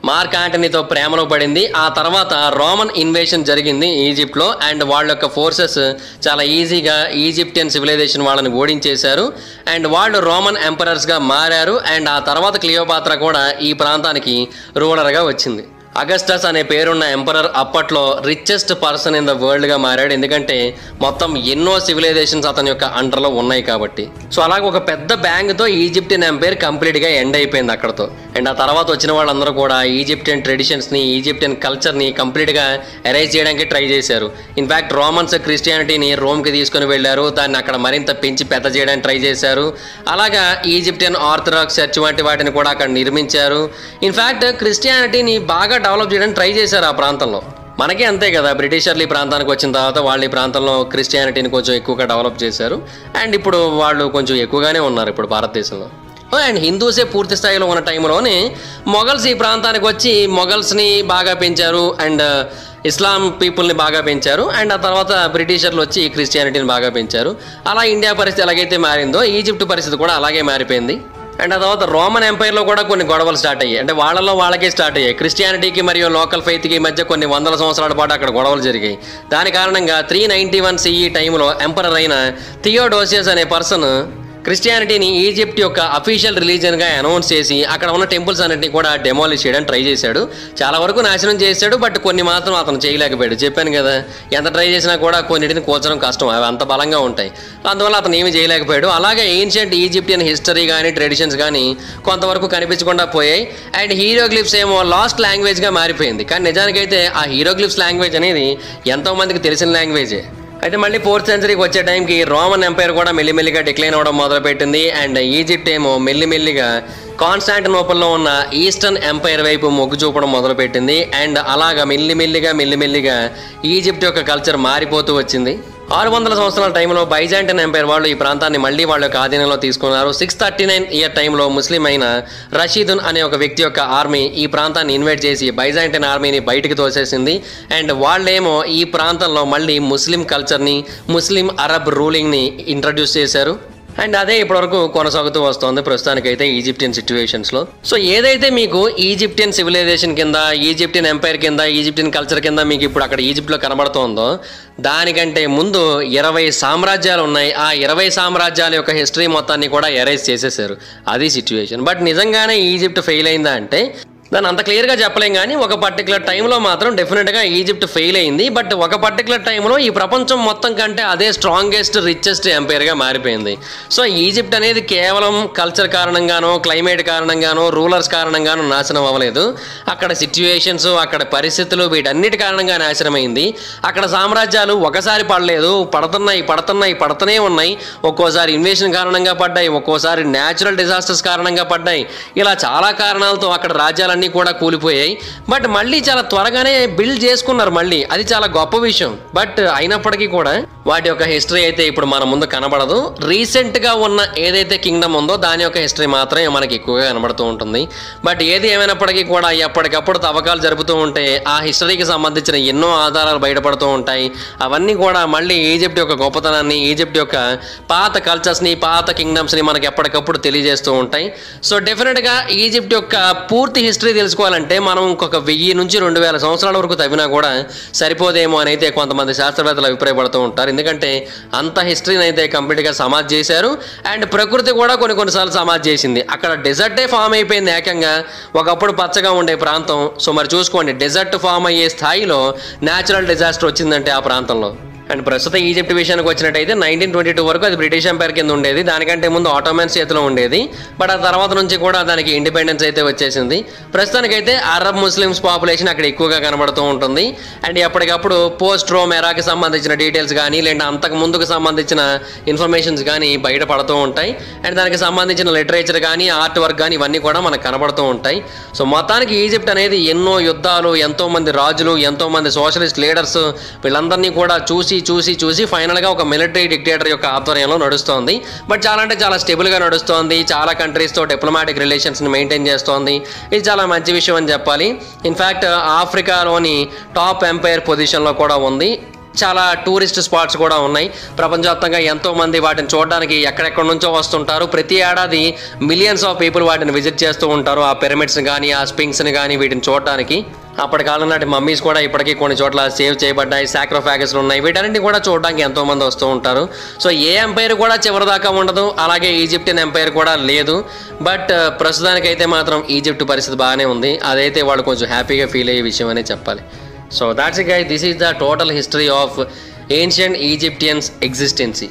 మార్క్ యాంటనీతో ప్రేమలో పడింది. ఆ తర్వాత రోమన్ ఇన్వేషన్ జరిగింది ఈజిప్ట్లో, అండ్ వాళ్ళ యొక్క ఫోర్సెస్ చాలా ఈజీగా ఈజిప్టియన్ సివిలైజేషన్ వాళ్ళని ఓడించేశారు. అండ్ వాళ్ళు రోమన్ ఎంపరర్స్గా మారారు. అండ్ ఆ తర్వాత క్లియోపాత్రా కూడా ఈ ప్రాంతానికి రూలర్గా వచ్చింది. అగస్టస్ అనే పేరున్న ఎంపరర్ అప్పట్లో రిచెస్ట్ పర్సన్ ఇన్ ద వరల్డ్గా మారాడు, ఎందుకంటే మొత్తం ఎన్నో సివిలైజేషన్స్ అతని యొక్క అండర్లో ఉన్నాయి కాబట్టి. సో అలాగే ఒక పెద్ద బ్యాంగ్తో ఈజిప్టియన్ ఎంపైర్ కంప్లీట్గా ఎండ్ అయిపోయింది అక్కడతో. అండ్ ఆ తర్వాత వచ్చిన వాళ్ళందరూ కూడా ఈజిప్టియన్ ట్రెడిషన్స్ని, ఈజిప్టియన్ కల్చర్ని కంప్లీట్గా ఎరైజ్ చేయడానికి ట్రై చేశారు. ఇన్ఫ్యాక్ట్ రోమన్స్ క్రిస్టియానిటీని రోమ్కి తీసుకుని వెళ్ళారు, దాన్ని అక్కడ మరింత పెంచి పెద్ద చేయడానికి ట్రై చేశారు. అలాగా ఈజిప్టియన్ ఆర్థడాక్స్ చర్చ్ వంటి వాటిని కూడా అక్కడ నిర్మించారు. ఇన్ఫ్యాక్ట్ క్రిస్టియానిటీని బాగా డెవలప్ చేయడానికి ట్రై చేశారు ఆ ప్రాంతంలో. మనకి అంతే కదా, బ్రిటిషర్లు ఈ ప్రాంతానికి వచ్చిన తర్వాత వాళ్ళు ఈ ప్రాంతంలో క్రిస్టియానిటీని కొంచెం ఎక్కువగా డెవలప్ చేశారు. అండ్ ఇప్పుడు వాళ్ళు కొంచెం ఎక్కువగానే ఉన్నారు ఇప్పుడు భారతదేశంలో. అండ్ హిందూసే పూర్తి స్థాయిలో ఉన్న టైంలోనే మొఘల్స్ ఈ ప్రాంతానికి వచ్చి మొఘల్స్ని బాగా పెంచారు, అండ్ ఇస్లాం పీపుల్ని బాగా పెంచారు. అండ్ ఆ తర్వాత బ్రిటిషర్లు వచ్చి క్రిస్టియానిటీని బాగా పెంచారు. అలా ఇండియా పరిస్థితి ఎలాగైతే మారిందో ఈజిప్ట్ పరిస్థితి కూడా అలాగే మారిపోయింది. అండ్ ఆ తర్వాత రోమన్ ఎంపైర్లో కూడా కొన్ని గొడవలు స్టార్ట్ అయ్యాయి. అంటే వాళ్ళలో వాళ్ళకే స్టార్ట్ అయ్యాయి. క్రిస్టియానిటీకి మరియు లోకల్ ఫెయిత్కి మధ్య కొన్ని వందల సంవత్సరాల పాటు అక్కడ గొడవలు జరిగాయి. దాని కారణంగా 391 CE టైంలో ఎంపరర్ అయిన థియోడోసియస్ అనే పర్సన్ క్రిస్టియానిటీని ఈజిప్ట్ యొక్క అఫీషియల్ రిలీజియన్గా అనౌన్స్ చేసి అక్కడ ఉన్న టెంపుల్స్ అన్నింటినీ కూడా డెమాలిష్ చేయడానికి ట్రై చేశాడు. చాలా వరకు నాశనం చేశాడు, బట్ కొన్ని మాత్రం అతను చేయలేకపోయాడు. చెప్పాను కదా, ఎంత ట్రై చేసినా కూడా కొన్నిటిని కూర్చడం కష్టం, అవి అంత బలంగా ఉంటాయి. అందువల్ల అతను ఏమీ చేయలేకపోయాడు. అలాగే ఏన్షియంట్ ఈజిప్టియన్ హిస్టరీ కానీ ట్రెడిషన్స్ కానీ కొంతవరకు కనిపించకుండా పోయాయి. అండ్ హీరోగ్లిఫ్స్ ఏమో లాస్ట్ లాంగ్వేజ్గా మారిపోయింది. కానీ నిజానికైతే ఆ హీరోగ్లిఫ్స్ లాంగ్వేజ్ అనేది ఎంతోమందికి తెలిసిన లాంగ్వేజే. అయితే మళ్ళీ 4th సెంచరీకి వచ్చే టైంకి రోమన్ ఎంపైర్ కూడా మెల్లిమెల్లిగా డిక్లైన్ అవ్వడం మొదలుపెట్టింది. అండ్ ఈజిప్ట్ ఏమో మెల్లిమెల్లిగా కాన్స్టాంటినోపుల్లో ఉన్న ఈస్టర్న్ ఎంపైర్ వైపు మొగ్గు చూపడం మొదలుపెట్టింది. అండ్ అలాగా మెల్లిమెల్లిగా ఈజిప్ట్ యొక్క కల్చర్ మారిపోతూ వచ్చింది. 600 సంవత్సరాల టైంలో బైజాంటిన్ ఎంపైర్ వాళ్ళు ఈ ప్రాంతాన్ని మళ్ళీ వాళ్ళ యొక్క ఆధీనంలో తీసుకున్నారు. 639 ఇయర్ టైంలో ముస్లిం అయిన రషీదున్ అనే ఒక వ్యక్తి యొక్క ఆర్మీ ఈ ప్రాంతాన్ని ఇన్వైట్ చేసి బైజాంటిన్ ఆర్మీని బయటికి తోసేసింది. అండ్ వాళ్ళేమో ఈ ప్రాంతంలో మళ్ళీ ముస్లిం కల్చర్ని, ముస్లిం అరబ్ రూలింగ్ని ఇంట్రడ్యూస్ చేశారు. అండ్ అదే ఇప్పటివరకు కొనసాగుతూ వస్తుంది ప్రస్తుతానికైతే ఈజిప్టియన్ సిచ్యువేషన్స్లో. సో ఏదైతే మీకు ఈజిప్టియన్ సివిలైజేషన్ కింద, ఈజిప్టియన్ ఎంపైర్ కింద, ఈజిప్టియన్ కల్చర్ కింద మీకు ఇప్పుడు అక్కడ ఈజిప్ట్లో కనబడుతోందో, దానికంటే ముందు 20 సామ్రాజ్యాలు ఉన్నాయి. ఆ 20 సామ్రాజ్యాల యొక్క హిస్టరీ మొత్తాన్ని కూడా ఎరైజ్ చేసేసారు. అది సిచ్యువేషన్. బట్ నిజంగానే ఈజిప్ట్ ఫెయిల్ అయిందా అంటే దాన్ని అంత క్లియర్గా చెప్పలేం, కానీ ఒక పర్టికులర్ టైంలో మాత్రం డెఫినెట్గా ఈజిప్ట్ ఫెయిల్ అయింది. బట్ ఒక పర్టికులర్ టైంలో ఈ ప్రపంచం మొత్తం కంటే అదే స్ట్రాంగెస్ట్, రిచెస్ట్ ఎంపైర్గా మారిపోయింది. సో ఈజిప్ట్ అనేది కేవలం కల్చర్ కారణంగానో, క్లైమేట్ కారణంగానో, రూలర్స్ కారణంగానో నాశనం అవ్వలేదు. అక్కడ సిచ్యువేషన్స్, అక్కడ పరిస్థితులు, వీటన్నిటి కారణంగా నాశనమైంది. అక్కడ సామ్రాజ్యాలు ఒకసారి పడలేదు, పడుతూనే ఉన్నాయి. ఒక్కోసారి ఇన్వేషన్ కారణంగా పడ్డాయి, ఒక్కోసారి న్యాచురల్ డిజాస్టర్స్ కారణంగా పడ్డాయి. ఇలా చాలా కారణాలతో అక్కడ రాజ్యాలన్నీ కూడా కూలిపోయాయి. బట్ మళ్ళీ చాలా త్వరగానే బిల్డ్ చేసుకున్నారు మళ్ళీ. అది చాలా గొప్ప విషయం. బట్ అయినప్పటికీ కూడా వాటి యొక్క హిస్టరీ అయితే ఇప్పుడు మన ముందు కనబడదు. రీసెంట్గా ఉన్న ఏదైతే కింగ్డమ్ ఉందో దాని యొక్క హిస్టరీ మాత్రమే మనకి ఎక్కువగా కనబడుతూ ఉంటుంది. బట్ ఏది ఏమైనప్పటికీ కూడా ఎప్పటికప్పుడు తవ్వకాలు జరుపుతూ ఉంటే ఆ హిస్టరీకి సంబంధించిన ఎన్నో ఆధారాలు బయటపడుతూ ఉంటాయి. అవన్నీ కూడా మళ్ళీ ఈజిప్ట్ యొక్క గొప్పతనాన్ని, ఈజిప్ట్ యొక్క పాత కల్చర్స్ని, పాత కింగ్డమ్స్ని మనకి ఎప్పటికప్పుడు తెలియజేస్తూ ఉంటాయి. సో డెఫినెట్గా ఈజిప్ట్ యొక్క పూర్తి హిస్టరీ తెలుసుకోవాలంటే మనం ఇంకొక 1000 నుంచి 2000 సంవత్సరాల వరకు తవ్వినా కూడా సరిపోదేమో అని అయితే కొంతమంది శాస్త్రవేత్తలు అభిప్రాయపడుతూ ఉంటారు. ఎందుకంటే అంత హిస్టరీని అయితే కంప్లీట్గా సమాధి చేశారు. అండ్ ప్రకృతి కూడా కొన్నిసార్లు సమాధి చేసింది. అక్కడ డెజర్టే ఫామ్ అయిపోయింది ఏకంగా. ఒకప్పుడు పచ్చగా ఉండే ప్రాంతం. సో మరి చూసుకోండి, డెజర్ట్ ఫామ్ అయ్యే స్థాయిలో న్యాచురల్ డిజాస్టర్ వచ్చిందంటే ఆ ప్రాంతంలో. అండ్ ప్రస్తుత ఈజిప్ట్ విషయానికి వచ్చినట్టయితే 1922 వరకు అది బ్రిటిష్ ఎంపైర్ కింద ఉండేది. దానికంటే ముందు ఆటోమన్స్ చేతిలో ఉండేది. బట్ ఆ తర్వాత నుంచి కూడా దానికి ఇండిపెండెన్స్ అయితే వచ్చేసింది. ప్రస్తుతానికైతే అరబ్ ముస్లిమ్స్ పాపులేషన్ అక్కడ ఎక్కువగా కనబడుతూ ఉంటుంది. అండ్ ఎప్పటికప్పుడు పోస్ట్ రోమ్ ఎరాకి సంబంధించిన డీటెయిల్స్ కానీ లేదంటే అంతకు ముందుకు సంబంధించిన ఇన్ఫర్మేషన్స్ కానీ బయటపడుతూ ఉంటాయి. అండ్ దానికి సంబంధించిన లిటరేచర్ కానీ ఆర్ట్ వర్క్ కానీ ఇవన్నీ కూడా మనకు కనబడుతూ ఉంటాయి. సో మొత్తానికి ఈజిప్ట్ అనేది ఎన్నో యుద్ధాలు, ఎంతోమంది రాజులు, ఎంతోమంది సోషలిస్ట్ లీడర్స్ వీళ్ళందరినీ కూడా చూసి ఫైనల్గా ఒక మిలిటరీ డిక్టేటర్ యొక్క ఆధ్వర్యంలో నడుస్తోంది. బట్ చాలా అంటే చాలా స్టేబుల్గా నడుస్తోంది. చాలా కంట్రీస్తో డిప్లొమాటిక్ రిలేషన్స్ని మెయింటైన్ చేస్తోంది. ఇది చాలా మంచి విషయం అని చెప్పాలి. ఇన్ఫ్యాక్ట్ ఆఫ్రికాలోని టాప్ ఎంపైర్ పొజిషన్లో కూడా ఉంది. చాలా టూరిస్ట్ స్పాట్స్ కూడా ఉన్నాయి. ప్రపంచవ్యాప్తంగా ఎంతోమంది వాటిని చూడడానికి ఎక్కడెక్కడి నుంచో వస్తుంటారు. ప్రతి ఏడాది మిలియన్స్ ఆఫ్ పీపుల్ వాటిని విజిట్ చేస్తూ ఉంటారు. ఆ పిరమిడ్స్ని కానీ ఆ స్పింక్స్ని కానీ వీటిని చూడడానికి. అప్పటి కాలం నాటి మమ్మీస్ కూడా ఇప్పటికీ కొన్ని చోట్ల సేవ్ చేయబడ్డాయి. సాక్రోఫాగస్లు ఉన్నాయి. వీటన్నింటినీ కూడా చూడడానికి ఎంతోమంది వస్తూ ఉంటారు. సో ఏ ఎంపైర్ కూడా చివరిదాకా ఉండదు. అలాగే ఈజిప్టియన్ ఎంపైర్ కూడా లేదు. బట్ ప్రస్తుతానికైతే మాత్రం ఈజిప్ట్ పరిస్థితి బాగానే ఉంది. అదైతే వాళ్ళు కొంచెం హ్యాపీగా ఫీల్ అయ్యే విషయం అనే చెప్పాలి. So that's it guys, this is the total history of ancient Egyptians existence.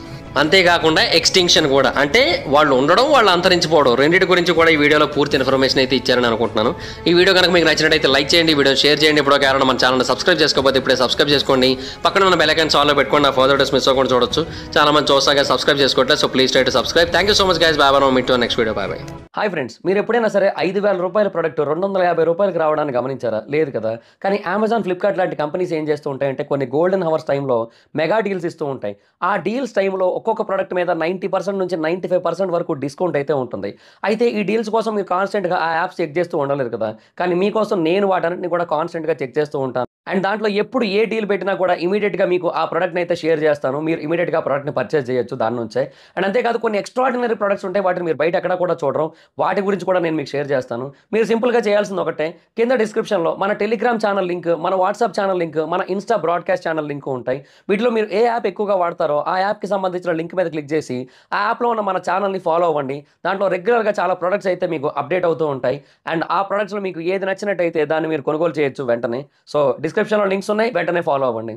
అంతేకాకుండా ఎక్స్టింక్షన్ కూడా, అంటే వాళ్ళు ఉండడం, వాళ్ళు అంతరించిపోవడం, రెండింటి గురించి కూడా ఈ వీడియోలో పూర్తి ఇన్ఫర్మేషన్ అయితే ఇచ్చారని అనుకుంటున్నాను. ఈ వీడియో కనుక మీకు నచ్చినట్టయితే లైక్ చేయండి, వీడియో షేర్ చేయండి. ఇప్పుడు కారణం మన ఛానల్ సబ్స్క్రైబ్ చేసుకోకపోతే ఇప్పుడే సబ్స్క్రైబ్ చేసుకోండి. పక్కన ఉన్న బెల్ ఐకాన్ ఆల్లో పెట్టుకోండి. నా ఫర్దర్ వీడియోస్ మిస్ అవ్వకుండా చూడొచ్చు. చాలా మంది చూస్తాగా సబ్స్క్రైబ్ చేసుకోవట్లేదు. So please try to subscribe. Thank you so much guys. Bye bye. Meet you next video. Bye bye. Hi friends, మీరు ఎప్పుడైనా సరే 5,000 రూపాయల ప్రొడక్ట్ 250 రూపాయలకి రావడానికి గమనించారా? లేదు కదా. కానీ అమెజాన్, ఫ్లిప్కార్ట్ లాంటి కంపెనీస్ ఏం చేస్తూ ఉంటాయంటే కొన్ని గోల్డెన్ హవర్స్ టైంలో మెగా డీల్స్ ఇస్తూ ఉంటాయి. ఆ డీల్స్ టైంలో ఒక్కొక్క ప్రొడక్ట్ మీద 90% నుంచి 95% వరకు డిస్కౌంట్ అయితే ఉంటుంది. అయితే ఈ డీల్స్ కోసం మీరు కాన్స్టెంట్గా ఆ యాప్స్ చెక్ చేస్తూ ఉండలేదు కదా. కానీ మీకోసం నేను వాటన్నిటిని కూడా కాన్స్టెంట్గా చెక్ చేస్తూ ఉంటాను. అండ్ దాంట్లో ఎప్పుడు ఏ డీల్ పెట్టినా కూడా ఇమీడియట్గా మీకు ఆ ప్రొడక్ట్ని అయితే షేర్ చేస్తాను. మీరు ఇమీడియట్గా ప్రొడక్ట్ని పర్చేస్ చేయొచ్చు దాని నుంచే. అండ్ అంతేకాదు కొన్ని ఎక్స్ట్రాడినరీ ప్రొడక్ట్స్ ఉంటాయి, వాటిని మీరు బయట ఎక్కడ కూడా చూడరు. వాటి గురించి కూడా నేను మీకు షేర్ చేస్తాను. మీరు సింపుల్గా చేయాల్సింది ఒకటే, కింద డిస్క్రిప్షన్లో మన టెలిగ్రామ్ ఛానల్ లింక్, మన వాట్సాప్ ఛానల్ లింక్, మన ఇన్స్టా బ్రాడ్కాస్ట్ ఛానల్ లింక్ ఉంటాయి. వీటిలో మీరు ఏ యాప్ ఎక్కువగా వాడతారో ఆ యాప్కి సంబంధించిన లింక్ మీద క్లిక్ చేసి ఆ యాప్లో ఉన్న మన ఛానల్ని ఫాలో అవ్వండి. దాంట్లో రెగ్యులర్గా చాలా ప్రొడక్ట్స్ అయితే మీకు అప్డేట్ అవుతూ ఉంటాయి. అండ్ ఆ ప్రొడక్ట్స్లో మీకు ఏది నచ్చినట్టయితే దాన్ని మీరు కొనుగోలు చేయొచ్చు వెంటనే. సో డిస్క్రిప్షన్లో లింక్స్ ఉన్నాయి, వెంటనే ఫాలో అవ్వండి.